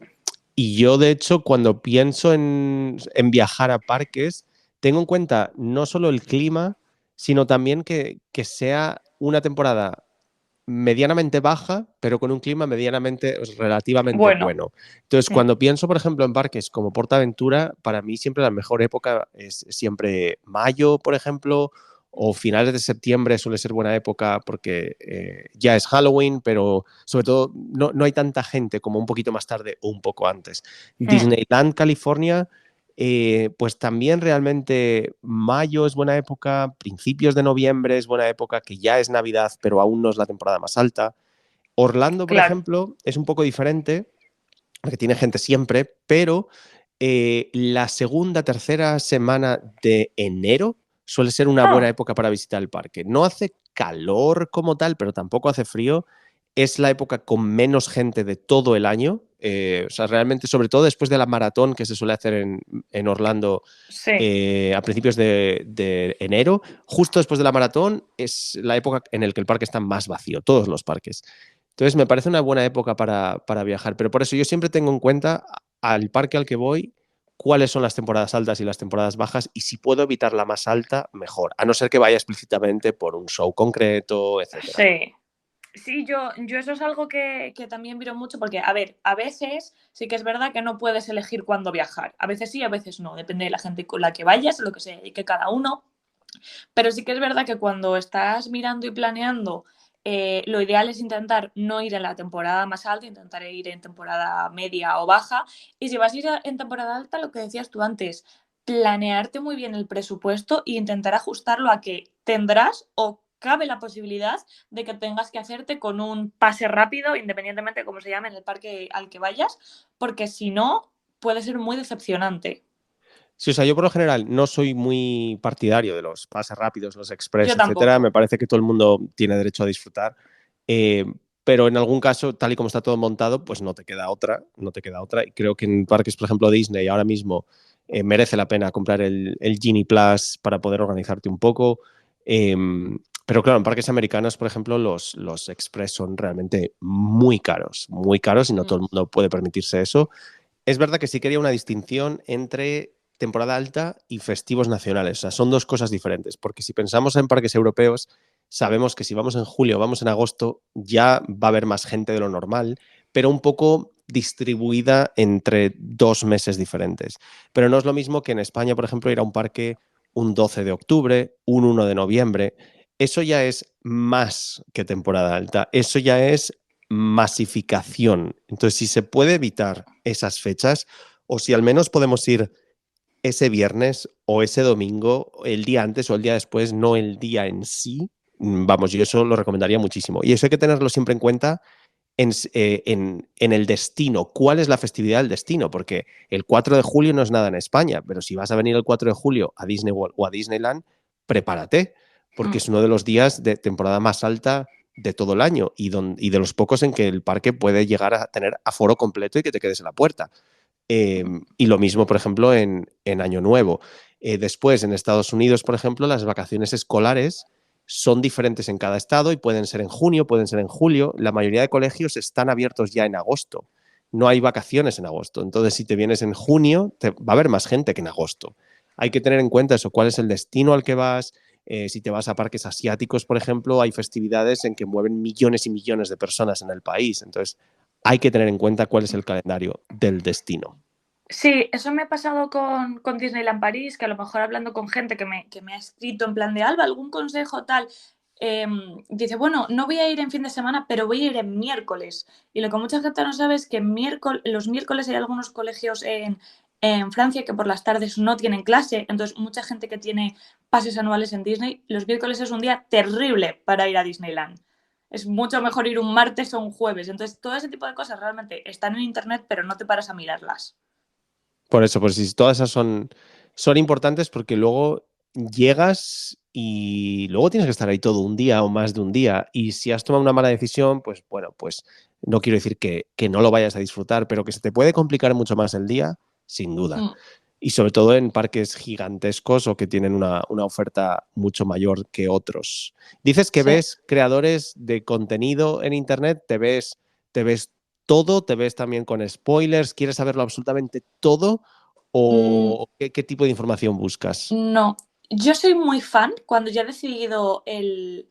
Y yo, de hecho, cuando pienso en viajar a parques, tengo en cuenta no solo el clima, sino también que sea una temporada medianamente baja, pero con un clima medianamente, relativamente Bueno, bueno. Entonces, mm, cuando pienso, por ejemplo, en parques como PortAventura, para mí siempre la mejor época es siempre mayo, por ejemplo, o finales de septiembre suele ser buena época porque ya es Halloween, pero sobre todo no hay tanta gente como un poquito más tarde o un poco antes. mm, Disneyland, California, pues también realmente mayo es buena época, principios de noviembre es buena época, que ya es Navidad, pero aún no es la temporada más alta. Orlando, por claro. ejemplo, es un poco diferente, porque tiene gente siempre, pero la segunda, tercera semana de enero suele ser una buena Ah, época para visitar el parque. No hace calor como tal, pero tampoco hace frío. Es la época con menos gente de todo el año. O sea, realmente, sobre todo después de la maratón que se suele hacer en Orlando sí. a principios de enero, justo después de la maratón, es la época en la que el parque está más vacío, todos los parques. Entonces, me parece una buena época para viajar, pero por eso yo siempre tengo en cuenta al parque al que voy cuáles son las temporadas altas y las temporadas bajas y si puedo evitar la más alta, mejor, a no ser que vaya explícitamente por un show concreto, etcétera. Sí. Sí, yo eso es algo que también miro mucho porque, a ver, a veces sí que es verdad que no puedes elegir cuándo viajar. A veces sí, a veces no. Depende de la gente con la que vayas, lo que sea, y que cada uno. Pero sí que es verdad que cuando estás mirando y planeando, lo ideal es intentar no ir en la temporada más alta, intentar ir en temporada media o baja. Y si vas a ir en temporada alta, lo que decías tú antes, planearte muy bien el presupuesto e intentar ajustarlo a que tendrás o cabe la posibilidad de que tengas que hacerte con un pase rápido, independientemente de cómo se llame en el parque al que vayas, porque si no, puede ser muy decepcionante. Sí, o sea, yo por lo general no soy muy partidario de los pases rápidos, los express, Yo etcétera. Me tampoco. parece que todo el mundo tiene derecho a disfrutar. Eh, pero en algún caso, tal y como está todo montado, pues no te queda otra, no te queda otra. Y creo que en parques, por ejemplo, Disney, ahora mismo merece la pena comprar el Genie Plus para poder organizarte un poco. Pero claro, en parques americanos, por ejemplo, los express son realmente muy caros y no todo el mundo puede permitirse eso. Es verdad que sí quería una distinción entre temporada alta y festivos nacionales. O sea, son dos cosas diferentes, porque si pensamos en parques europeos, sabemos que si vamos en julio o vamos en agosto, ya va a haber más gente de lo normal, pero un poco distribuida entre 2 meses diferentes. Pero no es lo mismo que en España, por ejemplo, ir a un parque un 12 de octubre, un 1 de noviembre. Eso ya es más que temporada alta, eso ya es masificación. Entonces, si se puede evitar esas fechas, o si al menos podemos ir ese viernes o ese domingo, el día antes o el día después, no el día en sí, vamos, yo eso lo recomendaría muchísimo. Y eso hay que tenerlo siempre en cuenta en el destino. ¿Cuál es la festividad del destino? Porque el 4 de julio no es nada en España, pero si vas a venir el 4 de julio a Disney World o a Disneyland, prepárate, porque es uno de los días de temporada más alta de todo el año y de los pocos en que el parque puede llegar a tener aforo completo y que te quedes en la puerta. Y lo mismo, por ejemplo, en Año Nuevo. Después, en Estados Unidos, por ejemplo, las vacaciones escolares son diferentes en cada estado y pueden ser en junio, pueden ser en julio. La mayoría de colegios están abiertos ya en agosto. No hay vacaciones en agosto. Entonces, si te vienes en junio, va a haber más gente que en agosto. Hay que tener en cuenta eso, cuál es el destino al que vas. Si te vas a parques asiáticos, por ejemplo, hay festividades en que mueven millones y millones de personas en el país. Entonces, hay que tener en cuenta cuál es el calendario del destino. Sí, eso me ha pasado con Disneyland París, que a lo mejor hablando con gente que me ha escrito en plan de Alba, algún consejo tal, dice, bueno, no voy a ir en fin de semana, pero voy a ir en miércoles. Y lo que mucha gente no sabe es que los miércoles hay algunos colegios en Francia que por las tardes no tienen clase, entonces mucha gente que tiene pases anuales en Disney, los miércoles es un día terrible para ir a Disneyland. Es mucho mejor ir un martes o un jueves. Entonces, todo ese tipo de cosas realmente están en internet, pero no te paras a mirarlas. Por eso, pues si todas esas son importantes porque luego llegas y luego tienes que estar ahí todo un día o más de un día. Y si has tomado una mala decisión, pues bueno, pues no quiero decir que no lo vayas a disfrutar, pero que se te puede complicar mucho más el día, sin duda. Mm. Y sobre todo en parques gigantescos o que tienen una oferta mucho mayor que otros. Dices que Sí. ves creadores de contenido en Internet, te ves todo, te ves también con spoilers, ¿quieres saberlo absolutamente todo? Mm, ¿O qué tipo de información buscas? no, yo soy muy fan cuando ya he decidido el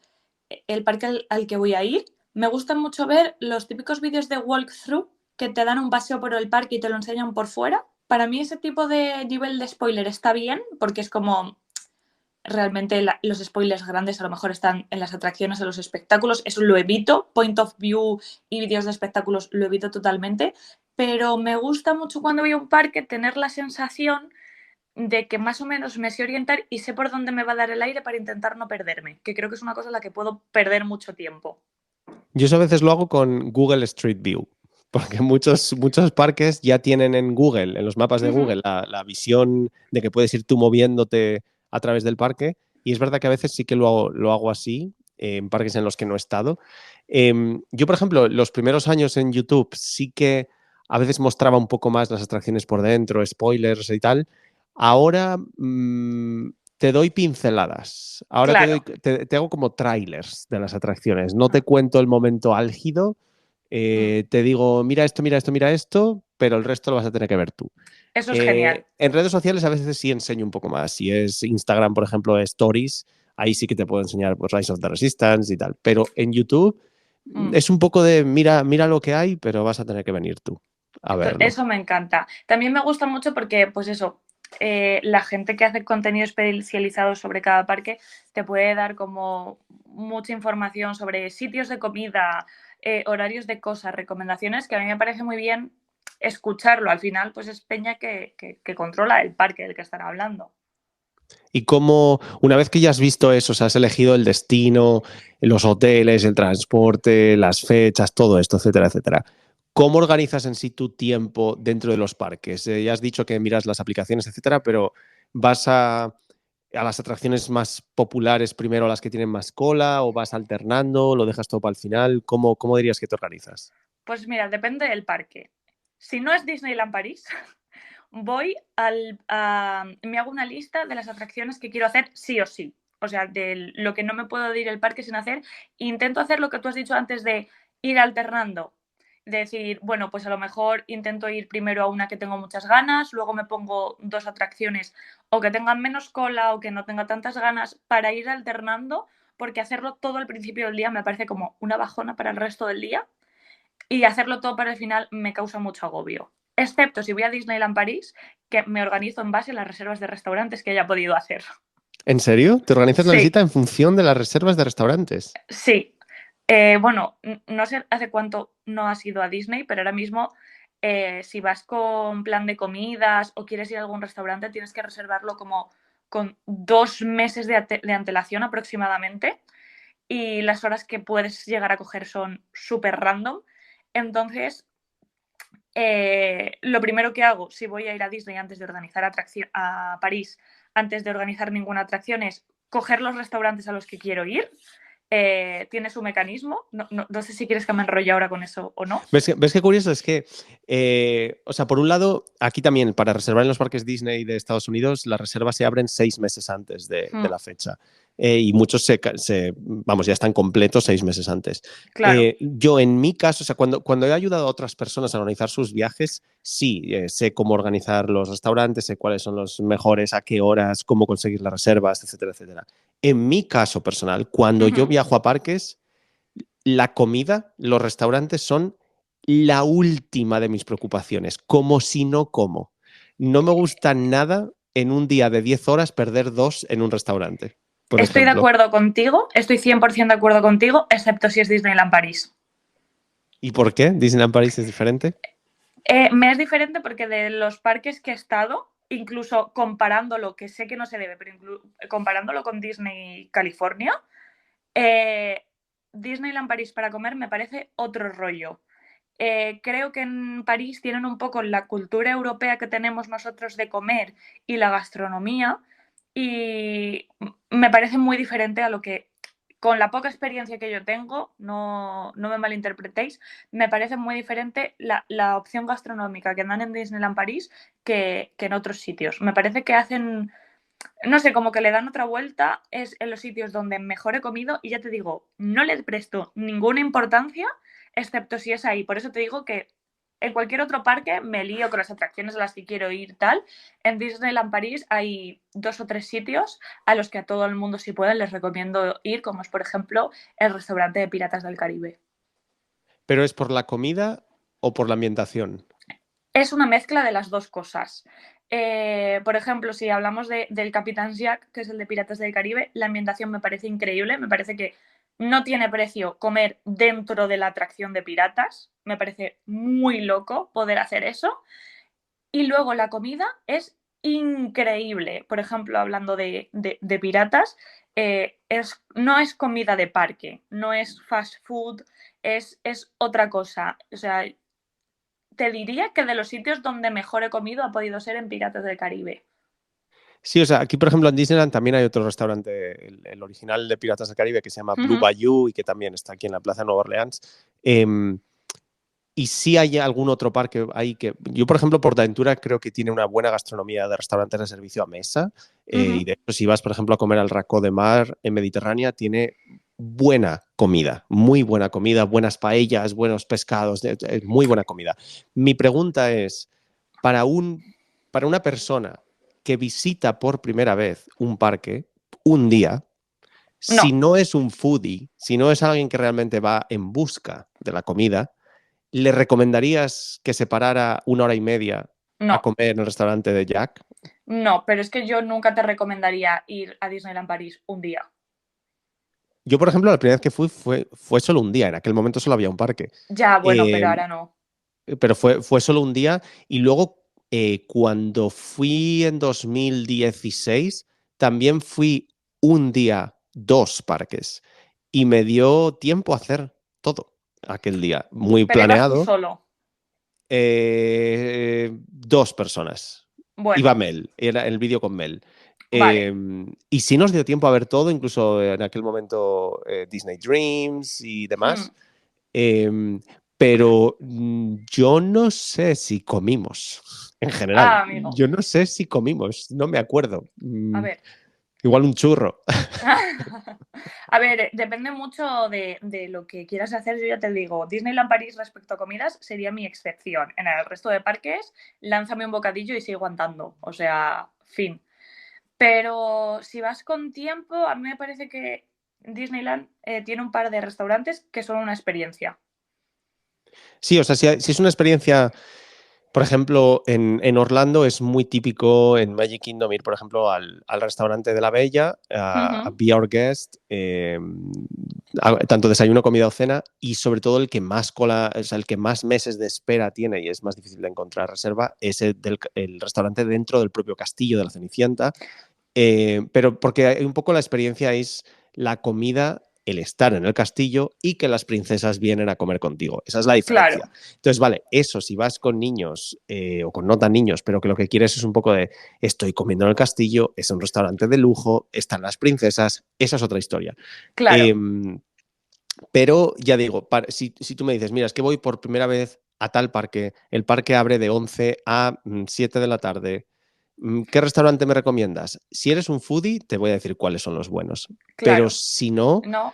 parque al que voy a ir. Me gusta mucho ver los típicos vídeos de walkthrough que te dan un paseo por el parque y te lo enseñan por fuera. Para mí ese tipo de nivel de spoiler está bien porque es como realmente los spoilers grandes a lo mejor están en las atracciones, en los espectáculos, eso lo evito, point of view y vídeos de espectáculos lo evito totalmente, pero me gusta mucho cuando voy a un parque tener la sensación de que más o menos me sé orientar y sé por dónde me va a dar el aire para intentar no perderme, que creo que es una cosa en la que puedo perder mucho tiempo. Yo eso a veces lo hago con Google Street View, porque muchos parques ya tienen en Google, en los mapas de Ujú. Google, la visión de que puedes ir tú moviéndote a través del parque. Y es verdad que a veces sí que lo hago así, en parques en los que no he estado. Yo, por ejemplo, los primeros años en YouTube sí que a veces mostraba un poco más las atracciones por dentro, spoilers y tal. Ahora te doy pinceladas. Ahora Claro. te hago como trailers de las atracciones. No te cuento el momento álgido. Mm. Te digo, mira esto, mira esto, mira esto, pero el resto lo vas a tener que ver tú. Eso es genial. En redes sociales a veces sí enseño un poco más. Si es Instagram, por ejemplo, Stories, ahí sí que te puedo enseñar pues, Rise of the Resistance y tal. Pero en YouTube Mm. es un poco de mira lo que hay, pero vas a tener que venir tú a verlo. Eso me encanta. También me gusta mucho porque, pues eso, la gente que hace contenido especializado sobre cada parque te puede dar como mucha información sobre sitios de comida, horarios de cosas, recomendaciones, que a mí me parece muy bien escucharlo. Al final, pues es Peña que controla el parque del que están hablando. Y cómo, una vez que ya has visto eso, o sea, has elegido el destino, los hoteles, el transporte, las fechas, todo esto, etcétera, etcétera. ¿Cómo organizas en sí tu tiempo dentro de los parques? Ya has dicho que miras las aplicaciones, etcétera, pero ¿vas a las atracciones más populares primero, a las que tienen más cola, o vas alternando, lo dejas todo para el final? ¿Cómo dirías que te organizas? Pues mira, depende del parque. Si no es Disneyland París, me hago una lista de las atracciones que quiero hacer sí o sí. O sea, de lo que no me puedo ir el parque sin hacer. Intento hacer lo que tú has dicho antes de ir alternando. De decir, bueno, pues a lo mejor intento ir primero a una que tengo muchas ganas, luego me pongo dos atracciones o que tengan menos cola o que no tenga tantas ganas para ir alternando, porque hacerlo todo al principio del día me parece como una bajona para el resto del día y hacerlo todo para el final me causa mucho agobio. Excepto si voy a Disneyland París, que me organizo en base a las reservas de restaurantes que haya podido hacer. ¿En serio? ¿Te organizas la Sí, visita en función de las reservas de restaurantes? sí. Bueno, no sé hace cuánto no has ido a Disney, pero ahora mismo si vas con plan de comidas o quieres ir a algún restaurante, tienes que reservarlo como con 2 meses de antelación aproximadamente y las horas que puedes llegar a coger son súper random. Entonces, lo primero que hago si voy a ir a Disney antes de organizar a París, antes de organizar ninguna atracción, es coger los restaurantes a los que quiero ir. Tiene su mecanismo. No sé si quieres que me enrolle ahora con eso o no. ¿Ves qué curioso? Es que, o sea, por un lado, aquí también, para reservar en los parques Disney de Estados Unidos, las reservas se abren 6 meses antes de la fecha. Y muchos vamos, ya están completos 6 meses antes. Claro. Yo, en mi caso, o sea, cuando he ayudado a otras personas a organizar sus viajes, sí, sé cómo organizar los restaurantes, sé cuáles son los mejores, a qué horas, cómo conseguir las reservas, etcétera, etcétera. En mi caso personal, cuando yo viajo a parques, la comida, los restaurantes son la última de mis preocupaciones, como si no como. No me gusta nada en un día de 10 horas perder 2 en un restaurante, por Estoy de ejemplo. acuerdo contigo, estoy 100% de acuerdo contigo, excepto si es Disneyland París. ¿Y por qué? ¿Disneyland París es diferente? Me es diferente porque de los parques que he estado, incluso comparándolo, que sé que no se debe, pero comparándolo con Disney California, eh, Disneyland París para comer me parece otro rollo. Creo que en París tienen un poco la cultura europea que tenemos nosotros de comer y la gastronomía y me parece muy diferente a lo que, con la poca experiencia que yo tengo, no me malinterpretéis, me parece muy diferente la opción gastronómica que dan en Disneyland París que en otros sitios. Me parece que hacen, no sé, como que le dan otra vuelta, es en los sitios donde mejor he comido y ya te digo, no le presto ninguna importancia excepto si es ahí. Por eso te digo que en cualquier otro parque me lío con las atracciones a las que quiero ir tal. En Disneyland París hay 2 o 3 sitios a los que a todo el mundo si pueden les recomiendo ir, como es por ejemplo el restaurante de Piratas del Caribe. ¿Pero es por la comida o por la ambientación? Es una mezcla de las dos cosas. Por ejemplo, si hablamos del Capitán Jack, que es el de Piratas del Caribe, la ambientación me parece increíble, me parece que no tiene precio comer dentro de la atracción de piratas, me parece muy loco poder hacer eso. Y luego la comida es increíble. Por ejemplo, hablando de piratas, no es comida de parque, no es fast food, es otra cosa. O sea, te diría que de los sitios donde mejor he comido ha podido ser en Piratas del Caribe. Sí, o sea, aquí por ejemplo en Disneyland también hay otro restaurante, el original de Piratas del Caribe, que se llama Blue Bayou y que también está aquí en la Plaza de Nueva Orleans. Y sí hay algún otro parque ahí que... Yo, por ejemplo, PortAventura creo que tiene una buena gastronomía de restaurantes de servicio a mesa. Y de hecho, si vas, por ejemplo, a comer al Racó de Mar en Mediterránea, tiene buena comida, muy buena comida, buenas paellas, buenos pescados, muy buena comida. Mi pregunta es, para una persona que visita por primera vez un parque, un día, si No, no es un foodie, si no es alguien que realmente va en busca de la comida, ¿le recomendarías que se parara 1 hora y media a no, comer en el restaurante de Jack? no, pero es que yo nunca te recomendaría ir a Disneyland París un día. Yo, por ejemplo, la primera vez que fui fue solo un día. En aquel momento solo había un parque. Ya, bueno, Eh, pero ahora no. pero fue solo un día. Y luego, cuando fui en 2016, también fui un día, 2 parques. Y me dio tiempo a hacer todo aquel día. Muy Pero ibas tú planeado. solo. 2 personas. Iba Bueno, Mel, era el vídeo con Mel. vale. Y sí nos dio tiempo a ver todo, incluso en aquel momento Disney Dreams y Hmm. demás. Em, pero yo no sé si comimos, en general. Ah, amigo. Yo no sé si comimos, no me acuerdo. A ver. Igual un churro. A ver, depende mucho de lo que quieras hacer. Yo ya te digo, Disneyland París respecto a comidas sería mi excepción. En el resto de parques, lánzame un bocadillo y sigo andando. O sea, fin. Pero si vas con tiempo, a mí me parece que Disneyland tiene un par de restaurantes que son una experiencia. Sí, o sea, si es una experiencia, por ejemplo, en Orlando es muy típico en Magic Kingdom ir, por ejemplo, al restaurante de la Bella, a Be Our Guest, tanto desayuno, comida o cena, y sobre todo el que más cola, o sea, el que más meses de espera tiene y es más difícil de encontrar reserva, es el restaurante dentro del propio castillo de la Cenicienta. Pero porque un poco la experiencia es la comida, el estar en el castillo y que las princesas vienen a comer contigo. Esa es la diferencia. Claro. Entonces, vale, eso si vas con niños o con no tan niños, pero que lo que quieres es un poco de estoy comiendo en el castillo, es un restaurante de lujo, están las princesas, esa es otra historia. Claro. Pero ya digo, si tú me dices, mira, es que voy por primera vez a tal parque, el parque abre de 11 a 7 de la tarde, ¿qué restaurante me recomiendas? Si eres un foodie, te voy a decir cuáles son los buenos. Claro. Pero si no, No,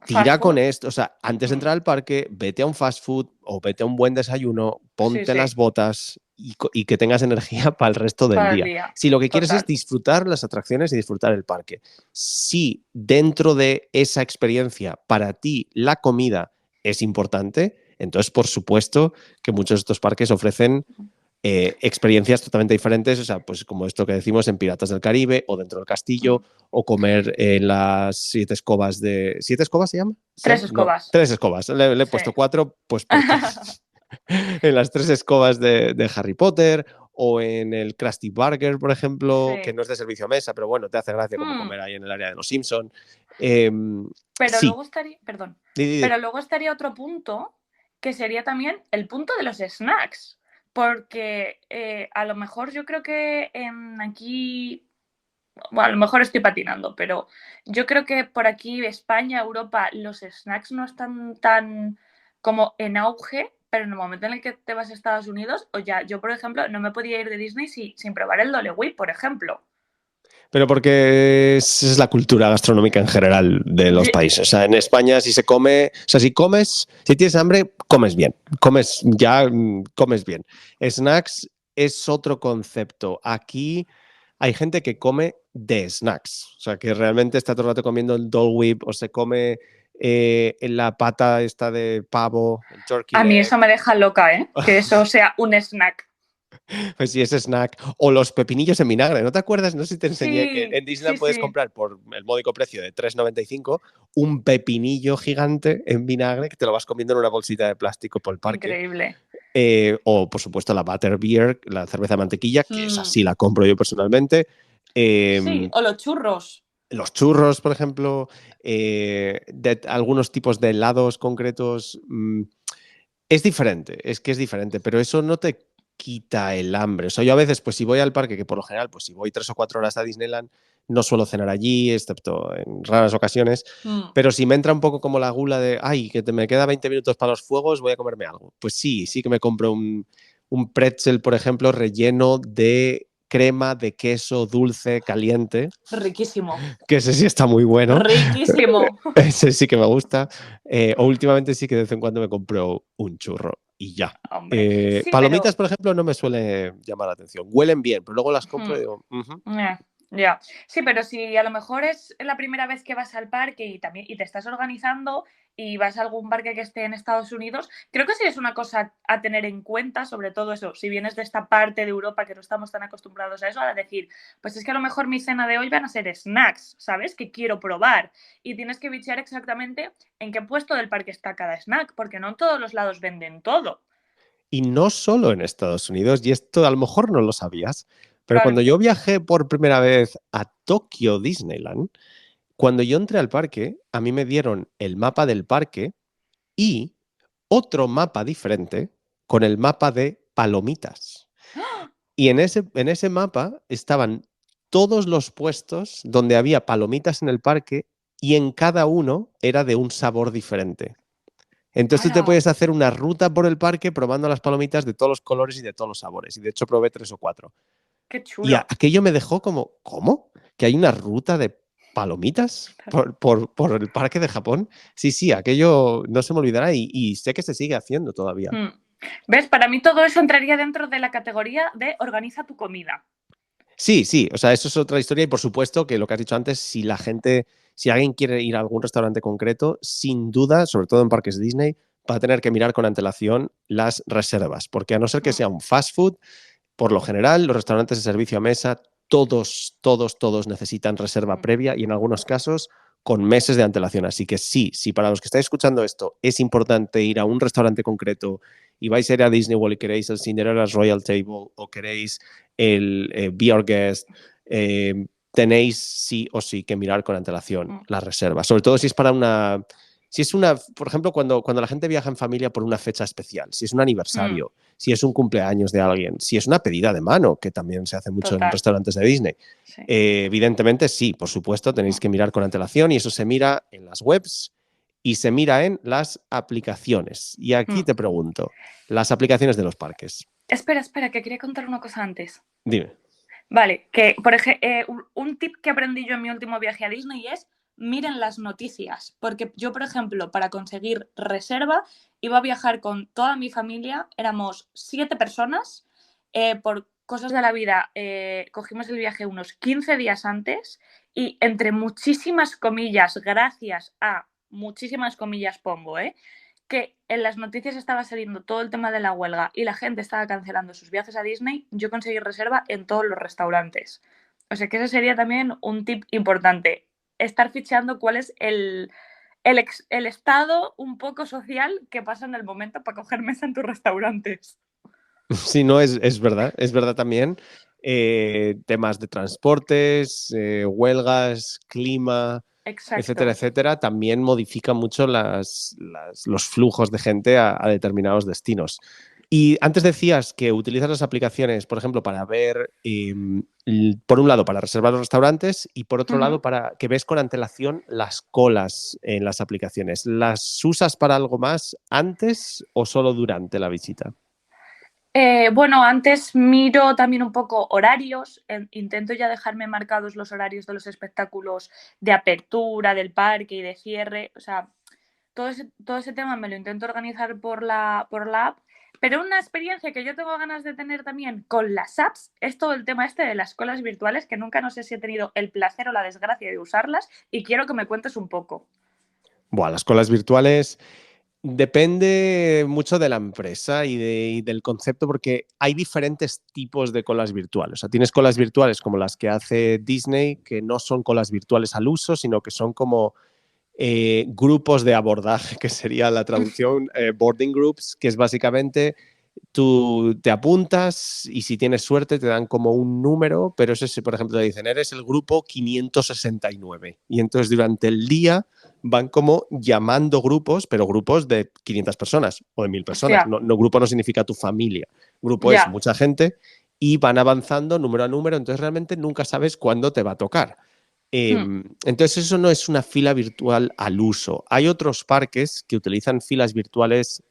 tira fast con food. esto. O sea, antes de entrar al parque, vete a un fast food o vete a un buen desayuno, ponte Sí. las botas y que tengas energía para el resto del Para el día. día. Si lo que quieres Total. es disfrutar las atracciones y disfrutar el parque. Si dentro de esa experiencia para ti la comida es importante, entonces por supuesto que muchos de estos parques ofrecen experiencias totalmente diferentes, o sea, pues como esto que decimos en Piratas del Caribe o dentro del castillo o comer en las 7 escobas de... ¿7 escobas se llama? 3 No, escobas. 3 escobas. Le he puesto 4 pues porque en las 3 escobas de Harry Potter o en el Krusty Burger, por ejemplo, que no es de servicio a mesa, pero bueno, te hace gracia como comer ahí en el área de los Simpson. Pero Sí. luego estaría, perdón, pero luego estaría otro punto que sería también el punto de los snacks, porque a lo mejor yo creo que aquí, bueno, a lo mejor estoy patinando, pero yo creo que por aquí, España, Europa, los snacks no están tan como en auge, pero en el momento en el que te vas a Estados Unidos, o ya, yo por ejemplo, no me podía ir de Disney sin probar el Dole Whip, por ejemplo. Pero porque es la cultura gastronómica en general de los países. O sea, en España si se come, o sea, si comes, si tienes hambre, comes bien. Comes bien. Snacks es otro concepto. Aquí hay gente que come de snacks. O sea, que realmente está todo el rato comiendo el Dole Whip o se come la pata esta de pavo, el turkey A mí leg. eso me deja loca, ¿eh? Que eso sea un snack. Pues sí, ese snack. O los pepinillos en vinagre. ¿No te acuerdas? No sé si te enseñé que Sí, en Disneyland puedes sí. comprar por el módico precio de 3,95 un pepinillo gigante en vinagre que te lo vas comiendo en una bolsita de plástico por el parque. Increíble. O, por supuesto, la butterbeer, la cerveza de mantequilla, que esa sí la compro yo personalmente. Sí, o los churros. Los churros, por ejemplo, de algunos tipos de helados concretos. Es diferente, es que es diferente, pero eso no te quita el hambre. O sea, yo a veces, pues si voy al parque, que por lo general, pues si voy 3 o 4 horas a Disneyland, no suelo cenar allí, excepto en raras ocasiones, pero si me entra un poco como la gula de, ay, que me queda 20 minutos para los fuegos, voy a comerme algo. Pues sí que me compro un pretzel, por ejemplo, relleno de crema de queso dulce caliente. Riquísimo. Que ese sí está muy bueno. Riquísimo. Ese sí que me gusta. O últimamente sí que de vez en cuando me compro un churro y ya. Sí, Palomitas, pero... por ejemplo, no me suele llamar la atención. Huelen bien, pero luego las compro y digo, Ya. Sí, pero si a lo mejor es la primera vez que vas al parque y te estás organizando y vas a algún parque que esté en Estados Unidos, creo que sí es una cosa a tener en cuenta, sobre todo eso, si vienes de esta parte de Europa que no estamos tan acostumbrados a eso, a decir, pues es que a lo mejor mi cena de hoy van a ser snacks, ¿sabes? Que quiero probar. Y tienes que bichear exactamente en qué puesto del parque está cada snack, porque no en todos los lados venden todo. Y no solo en Estados Unidos, y esto a lo mejor no lo sabías, pero cuando Probablemente. yo viajé por primera vez a Tokio Disneyland, cuando yo entré al parque, a mí me dieron el mapa del parque y otro mapa diferente con el mapa de palomitas. Y en ese mapa estaban todos los puestos donde había palomitas en el parque y en cada uno era de un sabor diferente. Entonces tú te puedes hacer una ruta por el parque probando las palomitas de todos los colores y de todos los sabores. Y de hecho probé 3 o 4. Qué chulo. Y aquello me dejó como, ¿cómo? ¿Que hay una ruta de palomitas por el parque de Japón? Sí, aquello no se me olvidará y sé que se sigue haciendo todavía. ¿Ves? Para mí todo eso entraría dentro de la categoría de organiza tu comida. Sí, sí, o sea, eso es otra historia y por supuesto que lo que has dicho antes, si alguien quiere ir a algún restaurante concreto, sin duda, sobre todo en parques Disney, va a tener que mirar con antelación las reservas, porque a no ser que Mm, sea un fast food, por lo general, los restaurantes de servicio a mesa, todos necesitan reserva mm, previa y en algunos casos con meses de antelación. Así que sí, si para los que estáis escuchando esto es importante ir a un restaurante concreto y vais a ir a Disney World y queréis el Cinderella's Royal Table o queréis el Be Our Guest, tenéis sí o sí que mirar con antelación mm, la reserva. Sobre todo si es para una... Si es una, por ejemplo, cuando la gente viaja en familia por una fecha especial, si es un mm, aniversario, si es un cumpleaños de alguien, si es una pedida de mano, que también se hace mucho en total, restaurantes de Disney. sí. Evidentemente, sí, por supuesto, tenéis Mm. que mirar con antelación y eso se mira en las webs y se mira en las aplicaciones. Y aquí Mm. te pregunto, las aplicaciones de los parques. Espera, espera, que quería contar una cosa antes. Dime. Vale, que por ejemplo, un tip que aprendí yo en mi último viaje a Disney es miren las noticias, porque yo, por ejemplo, para conseguir reserva, iba a viajar con toda mi familia, éramos 7 personas, por cosas de la vida, cogimos el viaje unos 15 días antes y entre muchísimas comillas, gracias a muchísimas comillas pongo, que en las noticias estaba saliendo todo el tema de la huelga y la gente estaba cancelando sus viajes a Disney, yo conseguí reserva en todos los restaurantes. O sea que ese sería también un tip importante. Estar ficheando cuál es el estado un poco social que pasa en el momento para coger mesa en tus restaurantes. Sí, no, es verdad también. Temas de transportes, huelgas, clima, etcétera, Exacto. etcétera, también modifica mucho los flujos de gente a determinados destinos. Y antes decías que utilizas las aplicaciones, por ejemplo, para ver, por un lado, para reservar los restaurantes y por otro lado, Ujú. para que ves con antelación las colas en las aplicaciones. ¿Las usas para algo más antes o solo durante la visita? Bueno, antes miro también un poco horarios, intento ya dejarme marcados los horarios de los espectáculos de apertura, del parque y de cierre, o sea, todo ese tema me lo intento organizar por la app, pero una experiencia que yo tengo ganas de tener también con las apps es todo el tema este de las colas virtuales, que nunca no sé si he tenido el placer o la desgracia de usarlas y quiero que me cuentes un poco. Buah, las colas virtuales depende mucho de la empresa y del concepto, porque hay diferentes tipos de colas virtuales. O sea, tienes colas virtuales como las que hace Disney, que no son colas virtuales al uso, sino que son como grupos de abordaje, que sería la traducción, boarding groups, que es básicamente tú te apuntas y si tienes suerte te dan como un número, pero eso sí, por ejemplo, te dicen, eres el grupo 569. Y entonces durante el día van como llamando grupos, pero grupos de 500 personas o de 1000 personas. Hostia, No, no, grupo no significa tu familia. Grupo es ya. mucha gente y van avanzando número a número, entonces realmente nunca sabes cuándo te va a tocar. Hmm. Entonces eso no es una fila virtual al uso. Hay otros parques que utilizan filas virtuales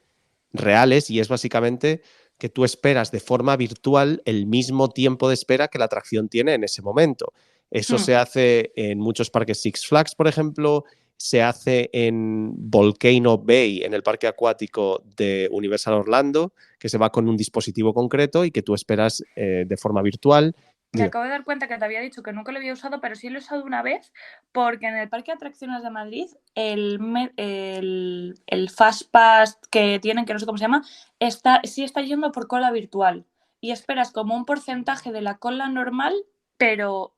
reales y es básicamente que tú esperas de forma virtual el mismo tiempo de espera que la atracción tiene en ese momento. Eso Hmm. se hace en muchos parques Six Flags, por ejemplo, se hace en Volcano Bay, en el parque acuático de Universal Orlando, que se va con un dispositivo concreto y que tú esperas de forma virtual. Me Dime. acabo de dar cuenta que te había dicho que nunca lo había usado, pero sí lo he usado una vez, porque en el Parque de Atracciones de Madrid, el Fast Pass que tienen, que no sé cómo se llama, sí está yendo por cola virtual. Y esperas como un porcentaje de la cola normal, pero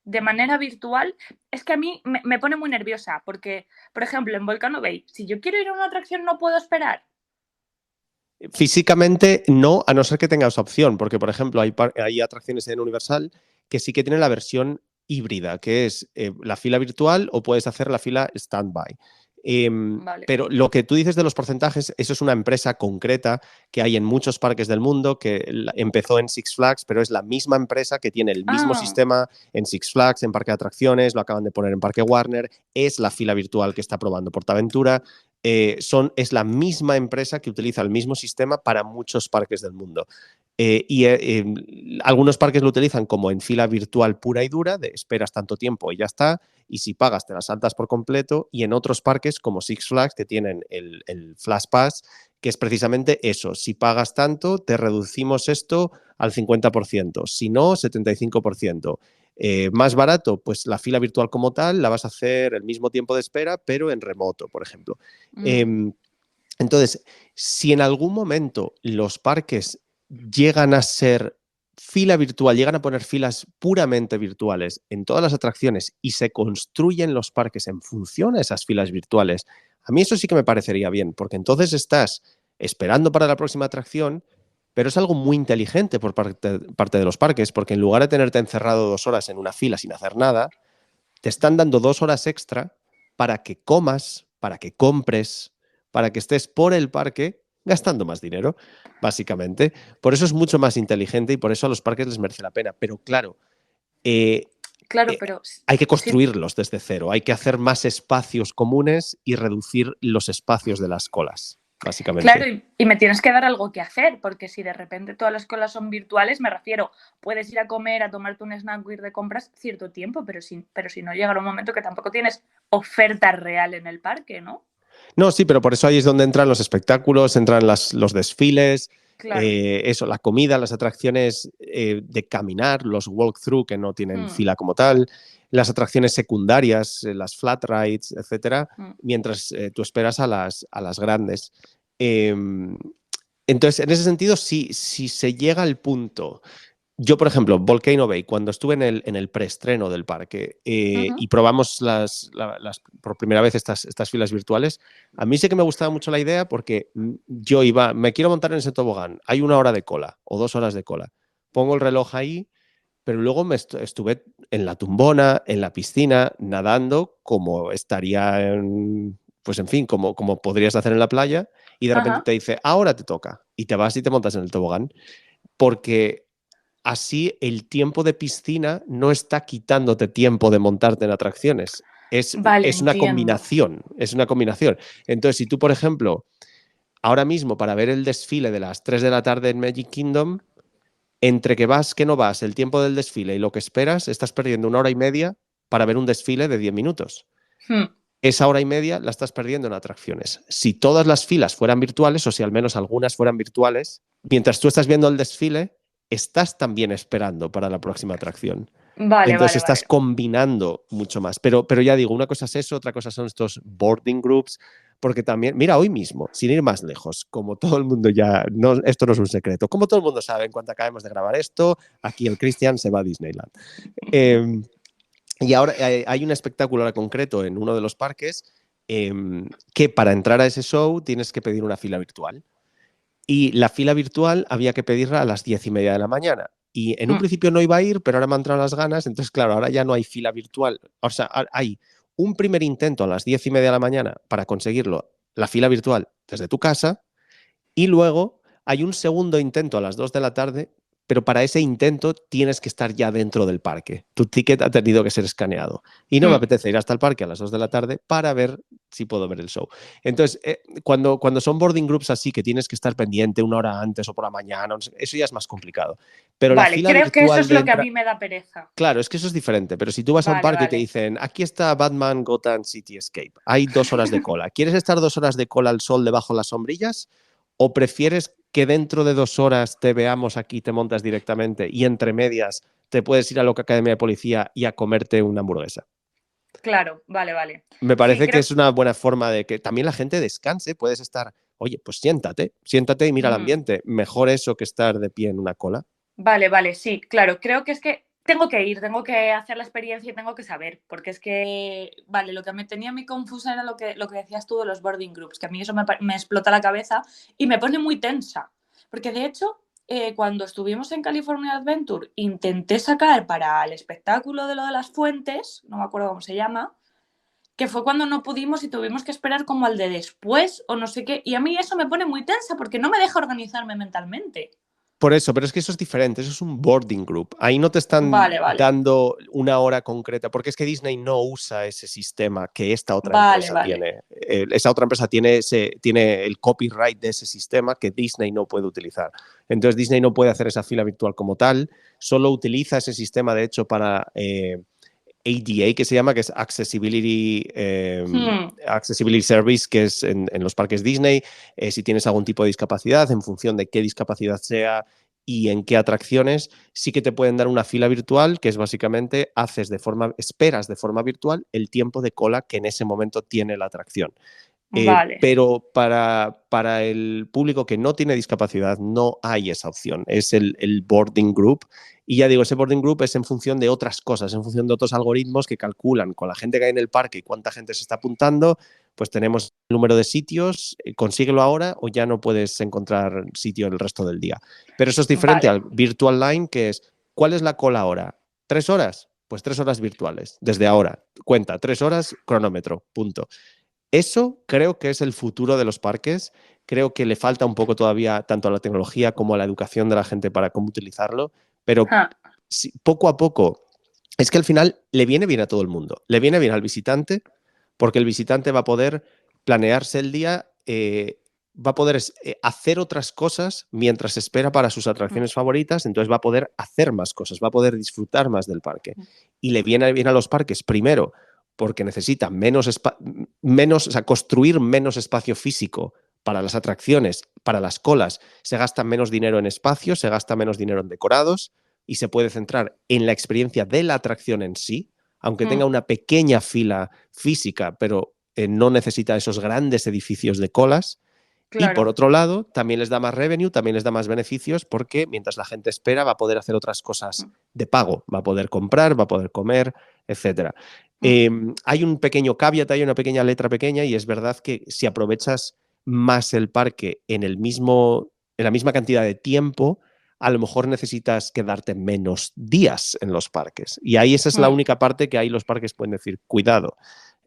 de manera virtual. Es que a mí me pone muy nerviosa, porque, por ejemplo, en Volcano Bay, si yo quiero ir a una atracción, no puedo esperar. Físicamente no, a no ser que tengas opción, porque por ejemplo hay atracciones en Universal que sí que tienen la versión híbrida, que es la fila virtual o puedes hacer la fila standby. Vale. Pero lo que tú dices de los porcentajes, eso es una empresa concreta que hay en muchos parques del mundo, que empezó en Six Flags, pero es la misma empresa que tiene el mismo Ah, sistema en Six Flags, en Parque de Atracciones, lo acaban de poner en Parque Warner, es la fila virtual que está probando PortAventura. Es la misma empresa que utiliza el mismo sistema para muchos parques del mundo. Algunos parques lo utilizan como en fila virtual pura y dura, de esperas tanto tiempo y ya está, y si pagas te las saltas por completo, y en otros parques como Six Flags que tienen el Flash Pass, que es precisamente eso, si pagas tanto te reducimos esto al 50%, si no, 75%. Más barato, pues la fila virtual como tal la vas a hacer el mismo tiempo de espera, pero en remoto, por ejemplo. Entonces, si en algún momento los parques llegan a ser fila virtual, llegan a poner filas puramente virtuales en todas las atracciones y se construyen los parques en función a esas filas virtuales, a mí eso sí que me parecería bien, porque entonces estás esperando para la próxima atracción, pero es algo muy inteligente por parte de los parques, porque en lugar de tenerte encerrado 2 horas en una fila sin hacer nada, te están dando 2 horas extra para que comas, para que compres, para que estés por el parque gastando más dinero, básicamente. Por eso es mucho más inteligente y por eso a los parques les merece la pena. Pero claro, Claro, pero hay que sí, construirlos desde cero, hay que hacer más espacios comunes y reducir los espacios de las colas, básicamente. claro, y me tienes que dar algo que hacer, porque si de repente todas las colas son virtuales, me refiero, puedes ir a comer, a tomarte un snack o ir de compras cierto tiempo, pero si no llegará un momento que tampoco tienes oferta real en el parque, ¿no? No, sí, pero por eso ahí es donde entran los espectáculos, entran los desfiles, Claro. eso, la comida, las atracciones de caminar, los walkthrough que no tienen fila como tal, las atracciones secundarias, las flat rides, etcétera, mientras tú esperas a las grandes. Entonces, en ese sentido, si se llega al punto. Yo, por ejemplo, Volcano Bay, cuando estuve en el preestreno del parque y probamos por primera vez estas filas virtuales, a mí sí que me gustaba mucho la idea porque yo me quiero montar en ese tobogán, hay 1 hora de cola o 2 horas de cola, pongo el reloj ahí, pero luego estuve en la tumbona, en la piscina, nadando como estaría pues en fin, como podrías hacer en la playa y de repente te dice, ahora te toca y te vas y te montas en el tobogán porque así el tiempo de piscina no está quitándote tiempo de montarte en atracciones. Vale, Es una entiendo. combinación, es una combinación. Entonces, si tú, por ejemplo, ahora mismo para ver el desfile de las 3 de la tarde en Magic Kingdom, entre que vas, que no vas, el tiempo del desfile y lo que esperas, estás perdiendo 1 hora y media para ver un desfile de 10 minutos. Esa hora y media la estás perdiendo en atracciones. Si todas las filas fueran virtuales, o si al menos algunas fueran virtuales, mientras tú estás viendo el desfile, estás también esperando para la próxima atracción. Vale, Entonces vale, estás vale. combinando mucho más. Pero ya digo, una cosa es eso, otra cosa son estos boarding groups, porque también, mira, hoy mismo, sin ir más lejos, como todo el mundo ya, esto no es un secreto, como todo el mundo sabe, en cuanto acabemos de grabar esto, aquí el Cristian se va a Disneyland. Y ahora hay un espectáculo ahora concreto en uno de los parques que para entrar a ese show tienes que pedir una fila virtual. Y la fila virtual había que pedirla a las 10:30 de la mañana. Y en un principio no iba a ir, pero ahora me han entrado las ganas. Entonces, claro, ahora ya no hay fila virtual. O sea, hay un primer intento a las 10:30 de la mañana para conseguirlo, la fila virtual desde tu casa. Y luego hay un segundo intento a las 2 de la tarde, pero para ese intento tienes que estar ya dentro del parque. Tu ticket ha tenido que ser escaneado. Y no me apetece ir hasta el parque a las 2 de la tarde para ver si puedo ver el show. Entonces, cuando son boarding groups así, que tienes que estar pendiente 1 hora antes o por la mañana, eso ya es más complicado. Pero la Vale, fila creo que eso virtual es lo que a mí me da pereza. Claro, es que eso es diferente, pero si tú vas a un Vale, parque y te vale. dicen, aquí está Batman Gotham City Escape, hay 2 horas de cola, ¿quieres estar 2 horas de cola al sol debajo de las sombrillas? ¿O prefieres que dentro de 2 horas te veamos aquí, te montas directamente y entre medias te puedes ir a la Academia de Policía y a comerte una hamburguesa? Claro, vale, vale. Me Sí, parece que creo. es una buena forma de que también la gente descanse, puedes estar, oye, pues siéntate y mira el ambiente, mejor eso que estar de pie en una cola. Vale, vale, sí, claro. Creo que es que tengo que ir, tengo que hacer la experiencia y tengo que saber, porque es que, vale, lo que me tenía muy confusa era lo que decías tú de los boarding groups, que a mí eso me explota la cabeza y me pone muy tensa, porque de hecho, cuando estuvimos en California Adventure, intenté sacar para el espectáculo de lo de las fuentes, no me acuerdo cómo se llama, que fue cuando no pudimos y tuvimos que esperar como al de después o no sé qué, y a mí eso me pone muy tensa porque no me deja organizarme mentalmente. Por eso, pero es que eso es diferente, eso es un boarding group. Ahí no te están Vale, vale. dando una hora concreta, porque es que Disney no usa ese sistema que esta otra Vale, empresa vale. tiene. Esa otra empresa tiene el copyright de ese sistema que Disney no puede utilizar. Entonces Disney no puede hacer esa fila virtual como tal, solo utiliza ese sistema, de hecho, para ADA, que se llama, que es Accessibility Service, que es en los parques Disney. Si tienes algún tipo de discapacidad, en función de qué discapacidad sea y en qué atracciones sí que te pueden dar una fila virtual, que es básicamente esperas de forma virtual el tiempo de cola que en ese momento tiene la atracción. Vale. Pero para el público que no tiene discapacidad no hay esa opción, es el boarding group. Y ya digo, ese boarding group es en función de otras cosas, en función de otros algoritmos que calculan con la gente que hay en el parque y cuánta gente se está apuntando, pues tenemos el número de sitios, consíguelo ahora o ya no puedes encontrar sitio el resto del día. Pero eso es diferente Vale. al Virtual Line, que es, ¿cuál es la cola ahora? ¿3 horas? Pues 3 horas virtuales, desde ahora. Cuenta, 3 horas, cronómetro, punto. Eso creo que es el futuro de los parques. Creo que le falta un poco todavía tanto a la tecnología como a la educación de la gente para cómo utilizarlo, pero Ja. poco a poco, es que al final le viene bien a todo el mundo. Le viene bien al visitante porque el visitante va a poder planearse el día, va a poder hacer otras cosas mientras espera para sus atracciones favoritas, entonces va a poder hacer más cosas, va a poder disfrutar más del parque. Y le viene bien a los parques, primero, porque necesita o sea, construir menos espacio físico para las atracciones, para las colas. Se gasta menos dinero en espacios, se gasta menos dinero en decorados y se puede centrar en la experiencia de la atracción en sí, aunque tenga una pequeña fila física, pero no necesita esos grandes edificios de colas. Y por Claro. otro lado, también les da más revenue, también les da más beneficios porque mientras la gente espera va a poder hacer otras cosas de pago, va a poder comprar, va a poder comer, etcétera. Hay un pequeño caveat, hay una pequeña letra pequeña y es verdad que si aprovechas más el parque en la misma cantidad de tiempo, a lo mejor necesitas quedarte menos días en los parques. Y ahí esa es la única parte que ahí los parques pueden decir, cuidado.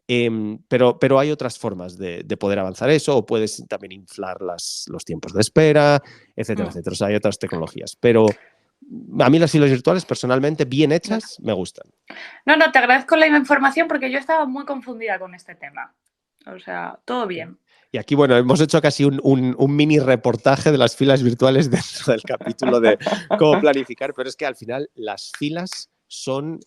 Pero hay otras formas de poder avanzar eso, o puedes también inflar los tiempos de espera, etcétera, etcétera. O sea, hay otras tecnologías. Pero a mí las filas virtuales, personalmente, bien hechas, me gustan. No, te agradezco la información porque yo estaba muy confundida con este tema. O sea, todo bien. Y aquí, bueno, hemos hecho casi un mini reportaje de las filas virtuales dentro del capítulo de cómo planificar, pero es que al final las filas son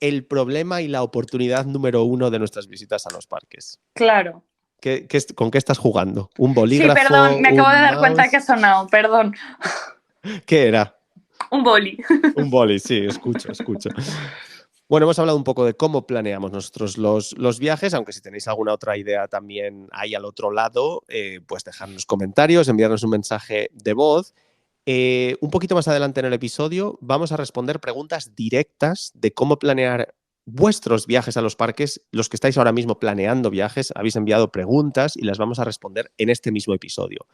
el problema y la oportunidad número 1 de nuestras visitas a los parques. Claro. ¿Con qué estás jugando? ¿Un Sí, bolígrafo? perdón, me acabo de dar cuenta mouse? que ha sonado, perdón. ¿Qué era? Un boli. Un boli, sí, escucho. Bueno, hemos hablado un poco de cómo planeamos nosotros los viajes, aunque si tenéis alguna otra idea también ahí al otro lado, pues dejadnos comentarios, enviarnos un mensaje de voz. Un poquito más adelante en el episodio vamos a responder preguntas directas de cómo planear vuestros viajes a los parques. Los que estáis ahora mismo planeando viajes, habéis enviado preguntas y las vamos a responder en este mismo episodio.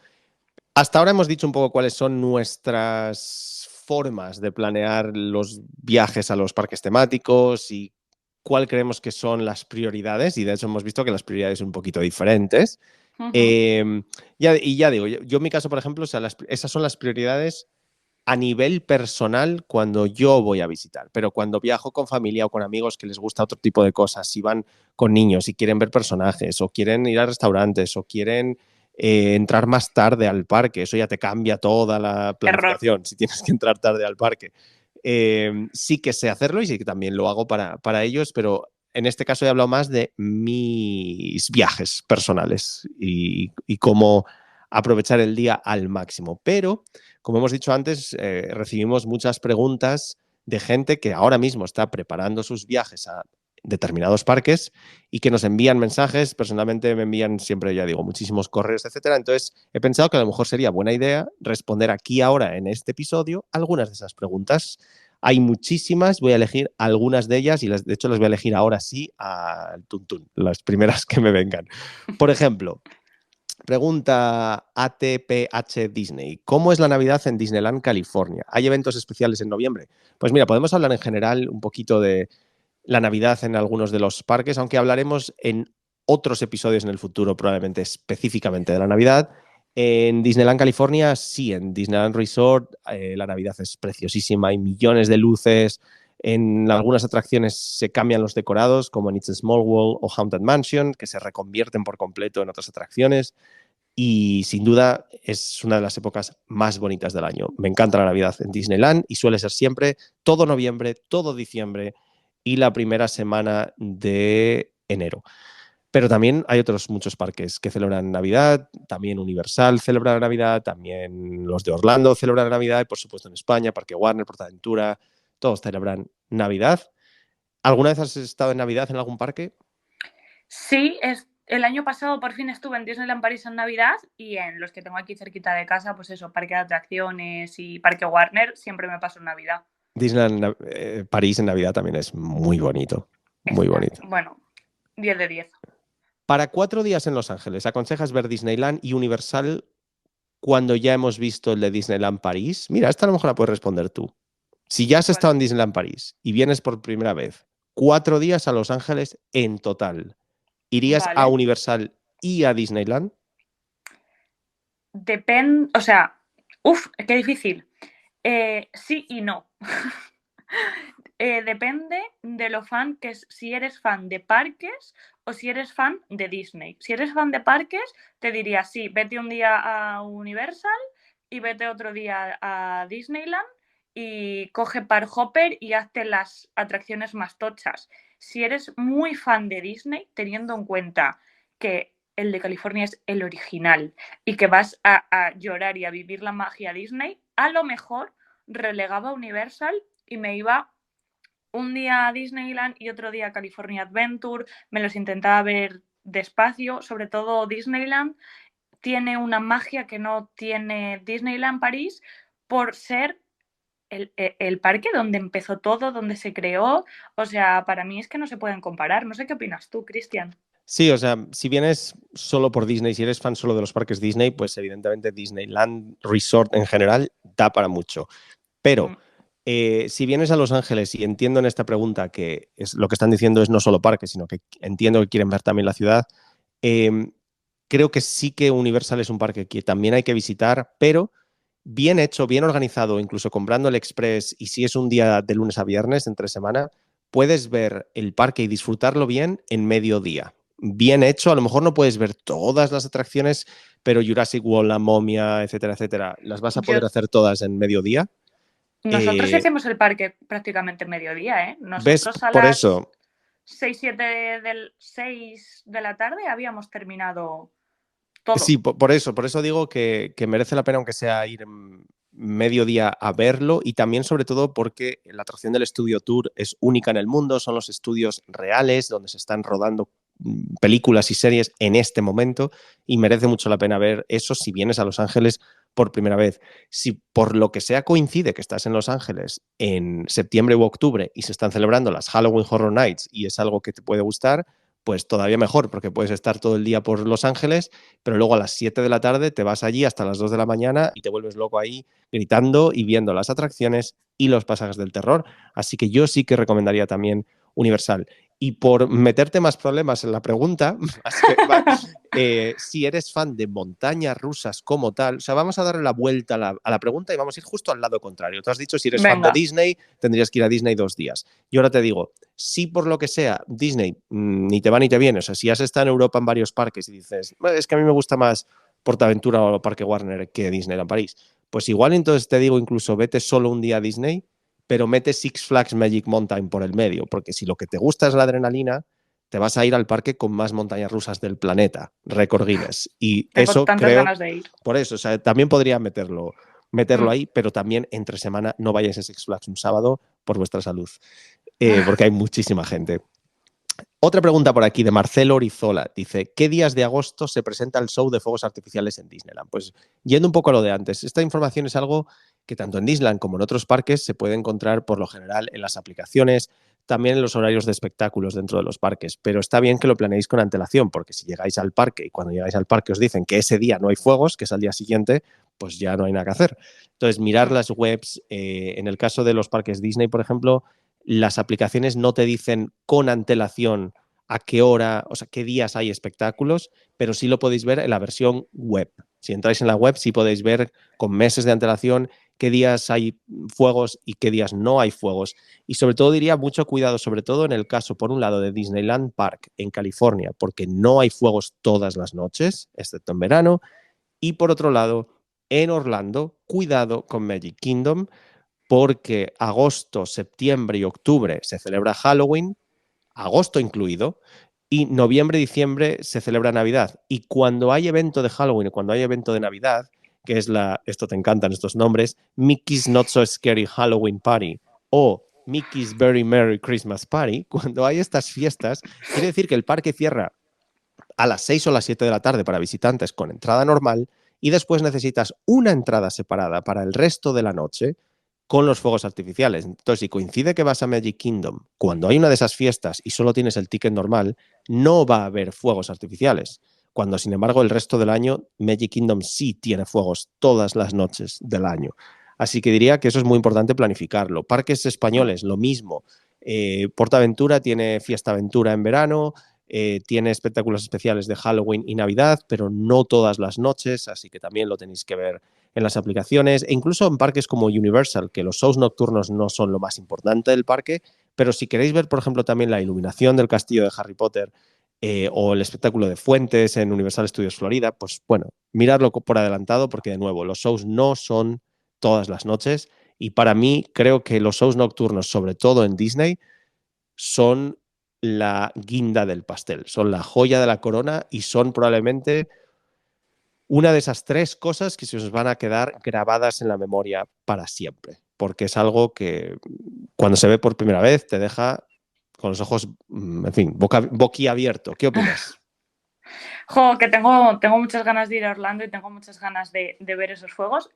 Hasta ahora hemos dicho un poco cuáles son nuestras formas de planear los viajes a los parques temáticos y cuál creemos que son las prioridades, y de hecho hemos visto que las prioridades son un poquito diferentes. Ya digo, yo en mi caso, por ejemplo, o sea, esas son las prioridades a nivel personal cuando yo voy a visitar, pero cuando viajo con familia o con amigos que les gusta otro tipo de cosas, si van con niños y quieren ver personajes o quieren ir a restaurantes o quieren entrar más tarde al parque, eso ya te cambia toda la planificación, si tienes que entrar tarde al parque. Sí que sé hacerlo y sí que también lo hago para ellos, pero en este caso he hablado más de mis viajes personales y cómo aprovechar el día al máximo. Pero, como hemos dicho antes, recibimos muchas preguntas de gente que ahora mismo está preparando sus viajes a determinados parques y que nos envían mensajes. Personalmente me envían siempre, ya digo, muchísimos correos, etcétera. Entonces he pensado que a lo mejor sería buena idea responder aquí ahora en este episodio algunas de esas preguntas. Hay muchísimas, voy a elegir algunas de ellas y de hecho las voy a elegir ahora sí al tuntún, las primeras que me vengan. Por ejemplo, pregunta ATPH Disney. ¿Cómo es la Navidad en Disneyland, California? ¿Hay eventos especiales en noviembre? Pues mira, podemos hablar en general un poquito de la Navidad en algunos de los parques, aunque hablaremos en otros episodios en el futuro probablemente específicamente de la Navidad. En Disneyland California, sí, en Disneyland Resort la Navidad es preciosísima, hay millones de luces. En algunas atracciones se cambian los decorados, como en It's a Small World o Haunted Mansion, que se reconvierten por completo en otras atracciones. Y sin duda es una de las épocas más bonitas del año. Me encanta la Navidad en Disneyland y suele ser siempre todo noviembre, todo diciembre y la primera semana de enero. Pero también hay otros muchos parques que celebran Navidad, también Universal celebra la Navidad, también los de Orlando celebran la Navidad y por supuesto en España, Parque Warner, PortAventura, todos celebran Navidad. ¿Alguna vez has estado en Navidad en algún parque? Sí, el año pasado por fin estuve en Disneyland París en Navidad y en los que tengo aquí cerquita de casa, pues eso, Parque de Atracciones y Parque Warner, siempre me paso en Navidad. Disneyland París en Navidad también es muy bonito, muy bonito. Bueno, 10 de 10. Para 4 días en Los Ángeles, ¿aconsejas ver Disneyland y Universal cuando ya hemos visto el de Disneyland París? Mira, esta a lo mejor la puedes responder tú. Si ya has estado en Disneyland París y vienes por primera vez, 4 días a Los Ángeles en total, ¿irías a Vale. Universal y a Disneyland? Depende, o sea, qué difícil. Sí y no. Depende de lo fan que es, si eres fan de parques o si eres fan de Disney. Si eres fan de parques, te diría, sí, vete un día a Universal y vete otro día a Disneyland y coge Park-Hopper y hazte las atracciones más tochas. Si eres muy fan de Disney, teniendo en cuenta que el de California es el original y que vas a llorar y a vivir la magia Disney, a lo mejor relegaba Universal y me iba un día a Disneyland y otro día a California Adventure, me los intentaba ver despacio, sobre todo Disneyland tiene una magia que no tiene Disneyland París por ser el parque donde empezó todo, donde se creó, o sea, para mí es que no se pueden comparar. No sé qué opinas tú, Cristian. Sí, o sea, si vienes solo por Disney, si eres fan solo de los parques Disney, pues evidentemente Disneyland Resort en general da para mucho. Pero si vienes a Los Ángeles y entiendo en esta pregunta que es, lo que están diciendo es no solo parques, sino que entiendo que quieren ver también la ciudad, creo que sí que Universal es un parque que también hay que visitar, pero bien hecho, bien organizado, incluso comprando el Express y si es un día de lunes a viernes, entre semana, puedes ver el parque y disfrutarlo bien en mediodía. Bien hecho, a lo mejor no puedes ver todas las atracciones, pero Jurassic World, La Momia, etcétera, etcétera, las vas a poder hacer todas en mediodía. Nosotros hicimos el parque prácticamente en mediodía, ¿eh? ¿Ves? Nosotros a Por las eso. 6 de la tarde habíamos terminado todo. Sí, por eso digo que merece la pena, aunque sea ir en mediodía a verlo y también sobre todo porque la atracción del Studio Tour es única en el mundo, son los estudios reales donde se están rodando películas y series en este momento y merece mucho la pena ver eso si vienes a Los Ángeles por primera vez. Si por lo que sea coincide que estás en Los Ángeles en septiembre u octubre y se están celebrando las Halloween Horror Nights y es algo que te puede gustar, pues todavía mejor, porque puedes estar todo el día por Los Ángeles, pero luego a las 7 de la tarde te vas allí hasta las 2 de la mañana y te vuelves loco ahí gritando y viendo las atracciones y los pasajes del terror. Así que yo sí que recomendaría también Universal. Y por meterte más problemas en la pregunta, si eres fan de montañas rusas como tal, o sea, vamos a darle la vuelta a la pregunta y vamos a ir justo al lado contrario. Tú has dicho, si eres fan de Disney, tendrías que ir a Disney 2 días. Y ahora te digo, si por lo que sea Disney ni te va ni te viene, o sea, si has estado en Europa en varios parques y dices, es que a mí me gusta más PortAventura o Parque Warner que Disneyland París, pues igual entonces te digo incluso vete solo un día a Disney, pero mete Six Flags Magic Mountain por el medio, porque si lo que te gusta es la adrenalina, te vas a ir al parque con más montañas rusas del planeta, récord Guinness. Y tengo eso tantas creo, ganas de ir. Por eso, o sea, también podría meterlo ahí, pero también entre semana no vayáis a Six Flags un sábado por vuestra salud, porque hay muchísima gente. Otra pregunta por aquí de Marcelo Orizola. Dice, ¿qué días de agosto se presenta el show de fuegos artificiales en Disneyland? Pues yendo un poco a lo de antes, esta información es algo que tanto en Disneyland como en otros parques se puede encontrar por lo general en las aplicaciones, también en los horarios de espectáculos dentro de los parques, pero está bien que lo planeéis con antelación, porque si llegáis al parque y cuando llegáis al parque os dicen que ese día no hay fuegos, que es al día siguiente, pues ya no hay nada que hacer. Entonces, mirar las webs, en el caso de los parques Disney, por ejemplo, las aplicaciones no te dicen con antelación a qué hora, o sea, qué días hay espectáculos, pero sí lo podéis ver en la versión web. Si entráis en la web, sí podéis ver con meses de antelación qué días hay fuegos y qué días no hay fuegos. Y sobre todo diría mucho cuidado, sobre todo en el caso, por un lado, de Disneyland Park en California, porque no hay fuegos todas las noches, excepto en verano. Y por otro lado, en Orlando, cuidado con Magic Kingdom, porque agosto, septiembre y octubre se celebra Halloween, agosto incluido, y noviembre y diciembre se celebra Navidad. Y cuando hay evento de Halloween, cuando hay evento de Navidad, que es esto te encantan estos nombres, Mickey's Not So Scary Halloween Party o Mickey's Very Merry Christmas Party, cuando hay estas fiestas, quiere decir que el parque cierra a las 6 o las 7 de la tarde para visitantes con entrada normal y después necesitas una entrada separada para el resto de la noche con los fuegos artificiales. Entonces, si coincide que vas a Magic Kingdom cuando hay una de esas fiestas y solo tienes el ticket normal, no va a haber fuegos artificiales. Cuando, sin embargo, el resto del año, Magic Kingdom sí tiene fuegos todas las noches del año. Así que diría que eso es muy importante planificarlo. Parques españoles, lo mismo. PortAventura tiene Fiesta Aventura en verano, tiene espectáculos especiales de Halloween y Navidad, pero no todas las noches, así que también lo tenéis que ver en las aplicaciones. E incluso en parques como Universal, que los shows nocturnos no son lo más importante del parque, pero si queréis ver, por ejemplo, también la iluminación del castillo de Harry Potter o el espectáculo de fuentes en Universal Studios Florida, pues bueno, miradlo por adelantado porque, de nuevo, los shows no son todas las noches y para mí creo que los shows nocturnos, sobre todo en Disney, son la guinda del pastel, son la joya de la corona y son probablemente una de esas tres cosas que se os van a quedar grabadas en la memoria para siempre, porque es algo que cuando se ve por primera vez te deja con los ojos, en fin, boquiabierto. ¿Qué opinas? Jo, que tengo muchas ganas de ir a Orlando y tengo muchas ganas de ver esos fuegos.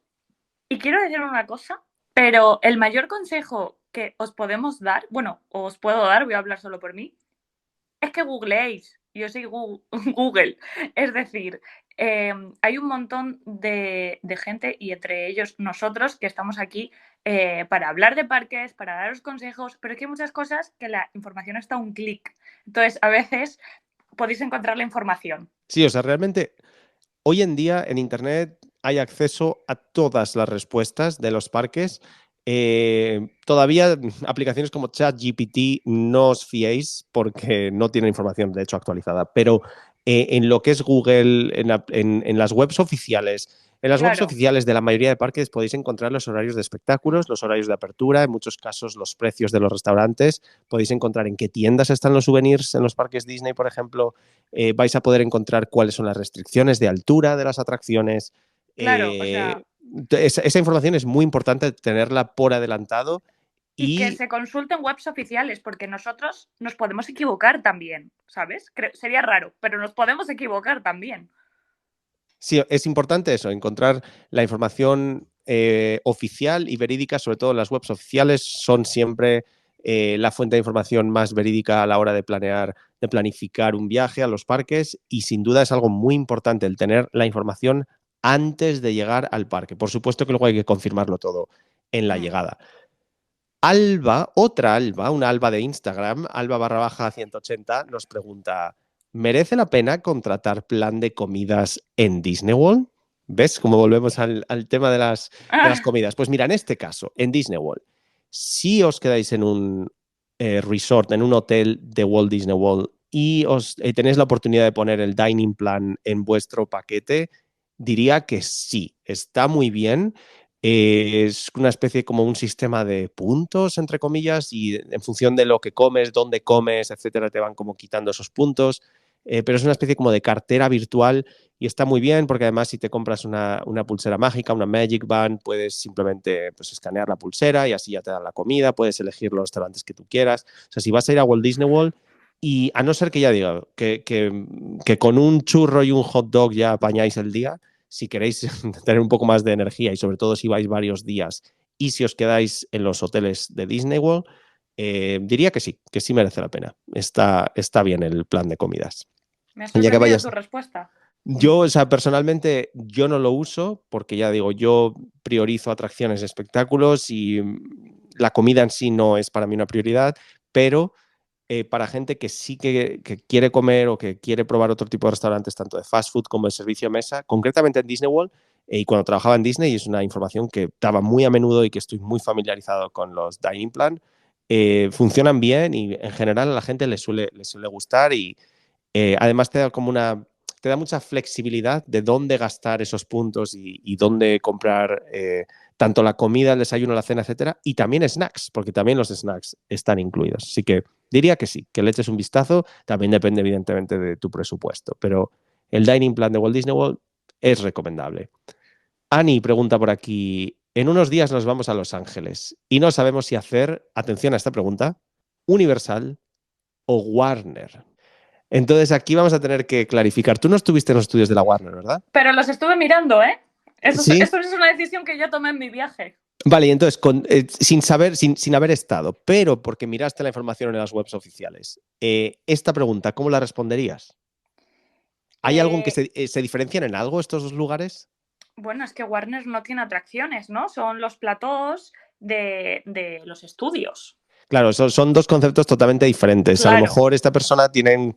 Y quiero decir una cosa, pero el mayor consejo que os podemos dar, bueno, os puedo dar, voy a hablar solo por mí, es que googleéis. Yo soy Google. Es decir, hay un montón de gente y entre ellos nosotros que estamos aquí para hablar de parques, para daros consejos, pero es que hay muchas cosas que la información está a un clic. Entonces, a veces podéis encontrar la información. Sí, o sea, realmente hoy en día en Internet hay acceso a todas las respuestas de los parques. Todavía aplicaciones como ChatGPT no os fiéis porque no tienen información, de hecho, actualizada, pero en lo que es Google, en las webs oficiales, en las webs Claro, oficiales de la mayoría de parques podéis encontrar los horarios de espectáculos, los horarios de apertura, en muchos casos los precios de los restaurantes, podéis encontrar en qué tiendas están los souvenirs en los parques Disney, por ejemplo, vais a poder encontrar cuáles son las restricciones de altura de las atracciones. claro, o sea, Esa información es muy importante tenerla por adelantado y que y se consulten webs oficiales, porque nosotros nos podemos equivocar también, ¿sabes? Sería raro, pero nos podemos equivocar también. sí, es importante eso, encontrar la información oficial y verídica, sobre todo las webs oficiales son siempre la fuente de información más verídica a la hora de planificar un viaje a los parques y sin duda es algo muy importante el tener la información antes de llegar al parque. Por supuesto que luego hay que confirmarlo todo en la llegada. Alba, otra Alba, una Alba de Instagram, Alba _180, nos pregunta, ¿merece la pena contratar plan de comidas en Disney World? ¿Ves cómo volvemos al tema de las comidas? Pues mira, en este caso, en Disney World, si os quedáis en un resort, en un hotel de Walt Disney World y tenéis la oportunidad de poner el dining plan en vuestro paquete, diría que sí, está muy bien. Es una especie como un sistema de puntos, entre comillas, y en función de lo que comes, dónde comes, etcétera, te van como quitando esos puntos. Pero es una especie como de cartera virtual y está muy bien porque además si te compras una pulsera mágica, una Magic Band, puedes simplemente pues, escanear la pulsera y así ya te dan la comida, puedes elegir los restaurantes que tú quieras. O sea, si vas a ir a Walt Disney World y a no ser que ya diga que con un churro y un hot dog ya apañáis el día, si queréis tener un poco más de energía y sobre todo si vais varios días y si os quedáis en los hoteles de Disney World, diría que sí merece la pena. Está bien el plan de comidas. Me ha Ya que sorprendido vayas. tu respuesta. Yo, o sea, personalmente yo no lo uso porque ya digo, yo priorizo atracciones, espectáculos y la comida en sí no es para mí una prioridad, pero para gente que sí que quiere comer o que quiere probar otro tipo de restaurantes, tanto de fast food como de servicio a mesa, concretamente en Disney World, y cuando trabajaba en Disney, y es una información que daba muy a menudo y que estoy muy familiarizado con los dining plan, funcionan bien y en general a la gente le suele gustar y además te da como te da mucha flexibilidad de dónde gastar esos puntos y dónde comprar tanto la comida, el desayuno, la cena, etcétera, y también snacks, porque también los snacks están incluidos. Así que diría que sí, que le eches un vistazo. También depende, evidentemente, de tu presupuesto, pero el Dining Plan de Walt Disney World es recomendable. Ani pregunta por aquí, en unos días nos vamos a Los Ángeles y no sabemos si hacer, atención a esta pregunta, Universal o Warner. Entonces aquí vamos a tener que clarificar. Tú no estuviste en los estudios de la Warner, ¿verdad? Pero los estuve mirando, ¿eh? Sí. Esto es una decisión que yo tomé en mi viaje. Vale, y entonces, sin saber, sin haber estado, pero porque miraste la información en las webs oficiales, esta pregunta, ¿cómo la responderías? ¿Hay algo que se diferencian en algo estos dos lugares? Bueno, es que Warner no tiene atracciones, ¿no? Son los platós de los estudios. Claro, son dos conceptos totalmente diferentes. Claro. A lo mejor esta persona tiene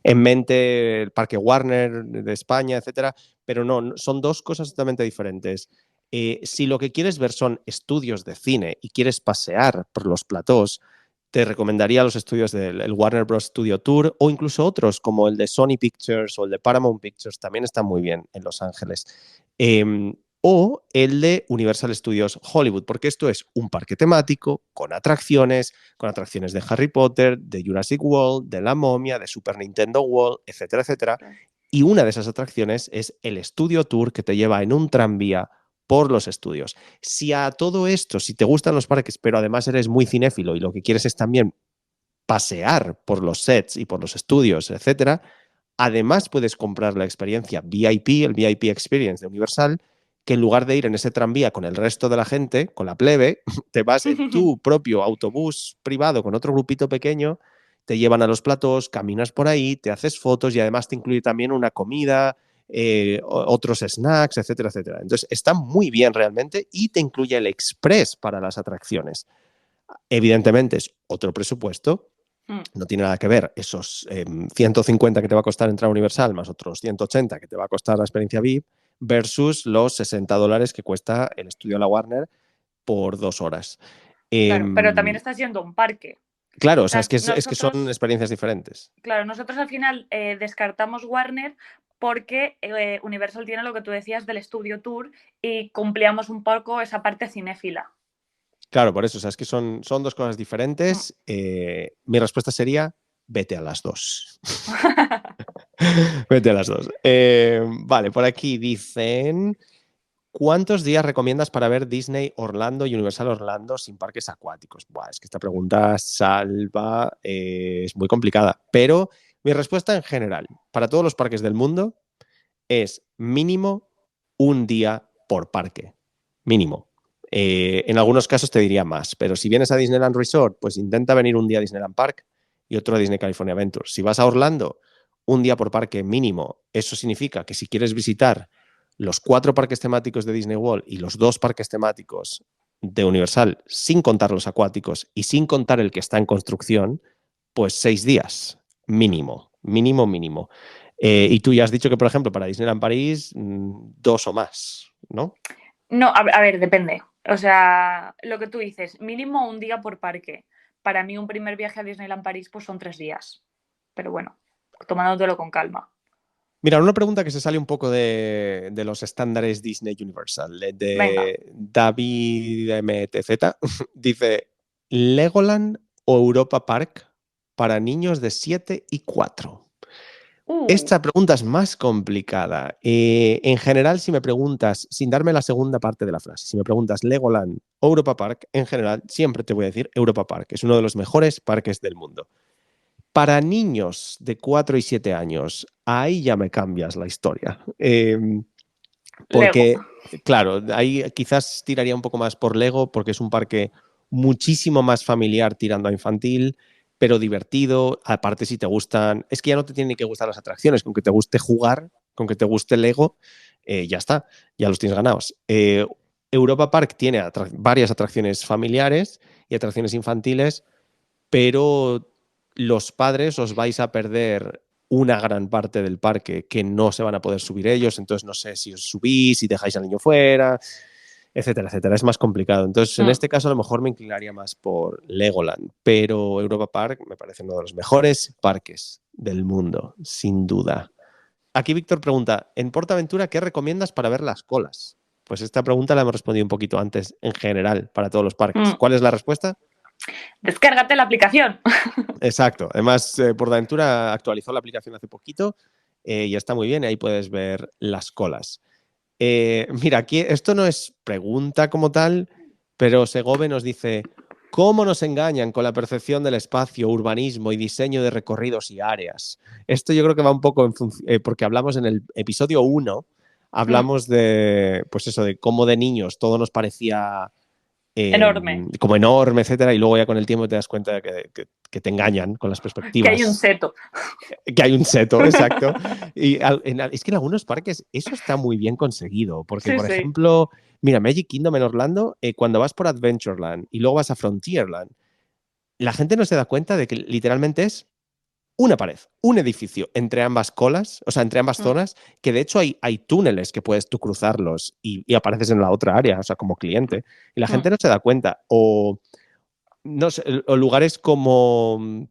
en mente el Parque Warner de España, etcétera, pero no, son dos cosas totalmente diferentes. Si lo que quieres ver son estudios de cine y quieres pasear por los platós, te recomendaría los estudios del Warner Bros. Studio Tour o incluso otros como el de Sony Pictures o el de Paramount Pictures, también están muy bien en Los Ángeles. O el de Universal Studios Hollywood, porque esto es un parque temático con atracciones de Harry Potter, de Jurassic World, de La Momia, de Super Nintendo World, etcétera, etcétera. Y una de esas atracciones es el Studio Tour que te lleva en un tranvía por los estudios. Si a todo esto, si te gustan los parques, pero además eres muy cinéfilo y lo que quieres es también pasear por los sets y por los estudios, etcétera, además puedes comprar la experiencia VIP, el VIP Experience de Universal, que en lugar de ir en ese tranvía con el resto de la gente, con la plebe, te vas en tu propio autobús privado con otro grupito pequeño, te llevan a los platós, caminas por ahí, te haces fotos y además te incluye también una comida, otros snacks, etcétera, etcétera. Entonces está muy bien realmente y te incluye el express para las atracciones. Evidentemente es otro presupuesto, no tiene nada que ver esos 150 que te va a costar entrar a Universal más otros 180 que te va a costar la experiencia VIP versus los $60 que cuesta el estudio de la Warner por 2 horas. Claro, pero también estás yendo a un parque. Claro, o sea, es que son experiencias diferentes. Claro, nosotros al final descartamos Warner porque Universal tiene lo que tú decías del Studio Tour y cumplíamos un poco esa parte cinéfila. Claro, por eso, o sea, es que son dos cosas diferentes. Mi respuesta sería, vete a las dos. Vete a las dos. Vale, por aquí dicen, ¿cuántos días recomiendas para ver Disney Orlando y Universal Orlando sin parques acuáticos? Buah, es que esta pregunta, Salva, es muy complicada, pero mi respuesta en general, para todos los parques del mundo, es mínimo un día por parque. Mínimo. En algunos casos te diría más, pero si vienes a Disneyland Resort, pues intenta venir un día a Disneyland Park y otro a Disney California Adventure. Si vas a Orlando, un día por parque mínimo. Eso significa que si quieres visitar los 4 parques temáticos de Disney World y los 2 parques temáticos de Universal, sin contar los acuáticos y sin contar el que está en construcción, pues 6 días mínimo, mínimo, mínimo. Y tú ya has dicho que, por ejemplo, para Disneyland París, 2 o más, ¿no? No, a ver, depende. O sea, lo que tú dices, mínimo un día por parque. Para mí un primer viaje a Disneyland París pues son 3 días. Pero bueno, tomándotelo con calma. Mira, una pregunta que se sale un poco de los estándares Disney Universal, de David MTZ, dice, ¿Legoland o Europa Park para niños de 7 y 4? Esta pregunta es más complicada. En general, si me preguntas, sin darme la segunda parte de la frase, si me preguntas Legoland o Europa Park, en general, siempre te voy a decir Europa Park. Es uno de los mejores parques del mundo. Para niños de 4 y 7 años, ahí ya me cambias la historia. Porque, Lego. claro, ahí quizás tiraría un poco más por Lego, porque es un parque muchísimo más familiar tirando a infantil, pero divertido. Aparte, si te gustan, es que ya no te tienen ni que gustar las atracciones, con que te guste jugar, con que te guste Lego, ya está, ya los tienes ganados. Europa Park tiene varias atracciones familiares y atracciones infantiles, pero los padres os vais a perder una gran parte del parque que no se van a poder subir ellos, entonces no sé si os subís, si dejáis al niño fuera, etcétera, etcétera. Es más complicado. Entonces, en este caso, a lo mejor me inclinaría más por Legoland, pero Europa Park me parece uno de los mejores parques del mundo, sin duda. aquí Víctor pregunta, en PortAventura, ¿qué recomiendas para ver las colas? Pues esta pregunta la hemos respondido un poquito antes, en general, para todos los parques. ¿Cuál es la respuesta? Descárgate la aplicación. Exacto. Además, PortAventura actualizó la aplicación hace poquito y está muy bien. Ahí puedes ver las colas. Mira, aquí esto no es pregunta como tal, pero Segobe nos dice, ¿cómo nos engañan con la percepción del espacio, urbanismo y diseño de recorridos y áreas? Esto yo creo que va un poco porque hablamos en el episodio 1, hablamos de, pues eso, de cómo de niños todo nos parecía enorme. como enorme, etcétera, y luego ya con el tiempo te das cuenta de que te engañan con las perspectivas. Que hay un seto. Que hay un seto, exacto. Y es que en algunos parques eso está muy bien conseguido, porque Sí, por sí. ejemplo, mira, Magic Kingdom en Orlando, cuando vas por Adventureland y luego vas a Frontierland, la gente no se da cuenta de que literalmente es una pared, un edificio entre ambas colas, o sea, entre ambas zonas, que de hecho hay túneles que puedes tú cruzarlos y apareces en la otra área, o sea, como cliente. Y la gente no se da cuenta. O, no sé, o lugares como,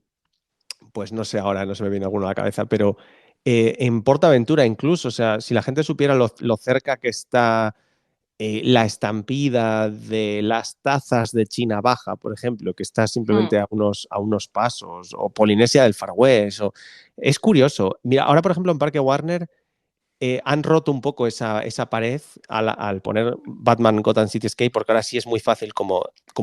pues no sé, ahora no se me viene alguno a la cabeza, pero en PortAventura incluso, o sea, si la gente supiera lo cerca que está la estampida de las tazas de China Baja, por ejemplo, que está simplemente a unos pasos, o Polinesia del Far West. Es curioso. Mira, ahora, por ejemplo, en Parque Warner han roto un poco esa pared al poner Batman Gotham Cityscape, porque ahora sí es muy fácil, como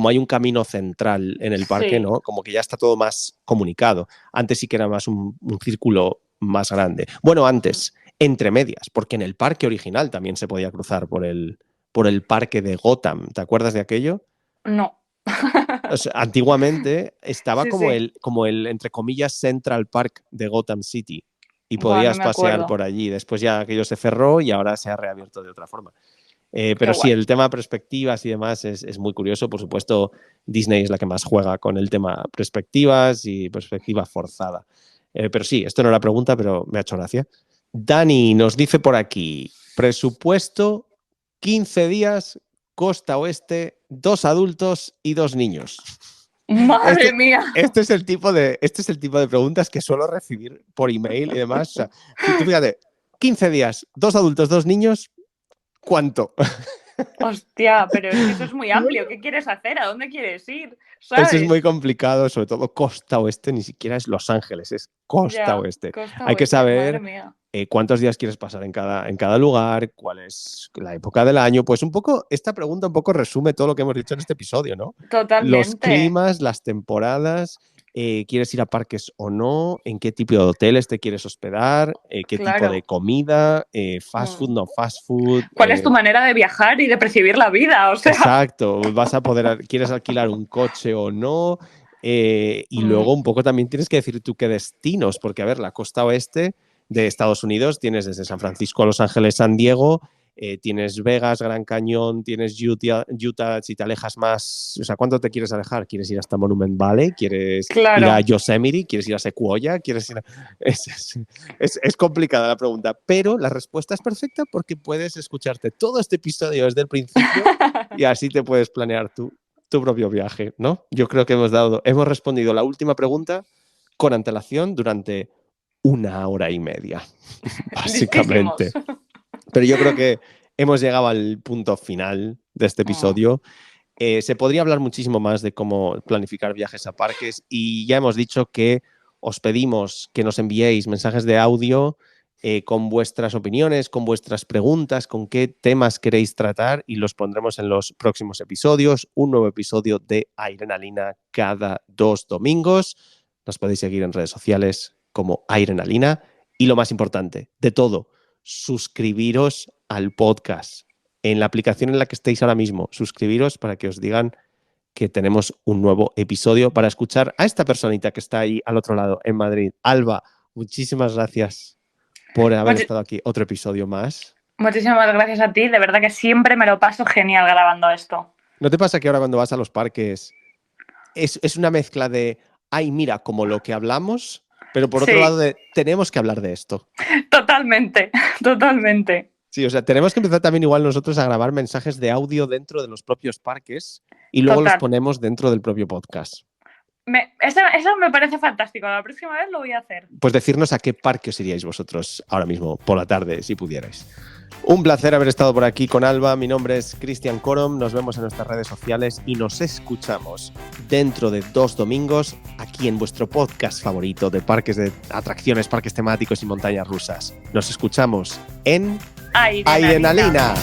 hay un camino central en el parque, Sí. ¿no? Como que ya está todo más comunicado. Antes sí que era más un círculo más grande. Bueno, antes, entre medias, porque en el parque original también se podía cruzar por el parque de Gotham. ¿Te acuerdas de aquello? No. O sea, antiguamente estaba Sí, como sí. el, entre comillas, Central Park de Gotham City y Buah, no podías me pasear acuerdo. por allí. Después ya aquello se cerró y ahora se ha reabierto de otra forma. Qué Pero sí, guay. el tema perspectivas y demás es muy curioso. Por supuesto, Disney es la que más juega con el tema perspectivas y perspectiva forzada. Pero sí, esto no era pregunta, pero me ha hecho gracia. Dani nos dice por aquí, presupuesto 15 días, costa oeste, 2 adultos y 2 niños. Madre mía. Este es el tipo de preguntas que suelo recibir por email y demás. O sea, si tú fíjate, 15 días, 2 adultos, 2 niños, ¿cuánto? Hostia, pero es que eso es muy amplio. ¿Qué quieres hacer? ¿A dónde quieres ir? Eso es ¿Sabes? muy complicado, sobre todo costa oeste, ni siquiera es Los Ángeles, es costa Ya, oeste. costa Hay que oeste, madre saber mía. cuántos días quieres pasar en cada lugar, cuál es la época del año. Pues un poco, esta pregunta un poco resume todo lo que hemos dicho en este episodio, ¿no? Los Totalmente. climas, las temporadas, quieres ir a parques o no, en qué tipo de hoteles te quieres hospedar, qué tipo de Claro. comida, fast food, no fast food. ¿Cuál es tu manera de viajar y de percibir la vida? O sea. Exacto, quieres alquilar un coche o no. Y luego un poco también tienes que decir tú qué destinos, porque a ver, la costa oeste de Estados Unidos tienes desde San Francisco a Los Ángeles, San Diego, tienes Vegas, Gran Cañón, tienes Utah, si te alejas más, o sea, ¿cuánto te quieres alejar? ¿Quieres ir hasta Monument Valley? ¿Quieres ir a Claro. Yosemite? ¿Quieres ir a Sequoia? ¿Quieres ir a... Es complicada la pregunta, pero la respuesta es perfecta porque puedes escucharte todo este episodio desde el principio y así te puedes planear tu propio viaje, ¿no? Yo creo que hemos respondido la última pregunta con antelación durante 1 hora y media, básicamente. Listísimos. Pero yo creo que hemos llegado al punto final de este episodio. Se podría hablar muchísimo más de cómo planificar viajes a parques y ya hemos dicho que os pedimos que nos enviéis mensajes de audio con vuestras opiniones, con vuestras preguntas, con qué temas queréis tratar y los pondremos en los próximos episodios. Un nuevo episodio de Adrenalina cada 2 domingos. Nos podéis seguir en redes sociales como Adrenalina y lo más importante de todo, suscribiros al podcast en la aplicación en la que estéis ahora mismo. Suscribiros para que os digan que tenemos un nuevo episodio para escuchar a esta personita que está ahí al otro lado en Madrid. Alba, muchísimas gracias por haber estado aquí otro episodio más. Muchísimas gracias a ti, de verdad que siempre me lo paso genial grabando esto. ¿No te pasa que ahora cuando vas a los parques es una mezcla de, ay, mira, como lo que hablamos, pero por otro lado tenemos que hablar de esto? Totalmente, totalmente. Sí, o sea, tenemos que empezar también igual nosotros a grabar mensajes de audio dentro de los propios parques y luego los ponemos dentro del propio podcast. Eso me parece fantástico. La próxima vez lo voy a hacer. Pues decirnos a qué parque os iríais vosotros ahora mismo, por la tarde, si pudierais. Un placer haber estado por aquí con Alba. Mi nombre es Cristian Corom. Nos vemos en nuestras redes sociales y nos escuchamos dentro de 2 domingos aquí en vuestro podcast favorito de parques de atracciones, parques temáticos y montañas rusas. Nos escuchamos en Adrenalina.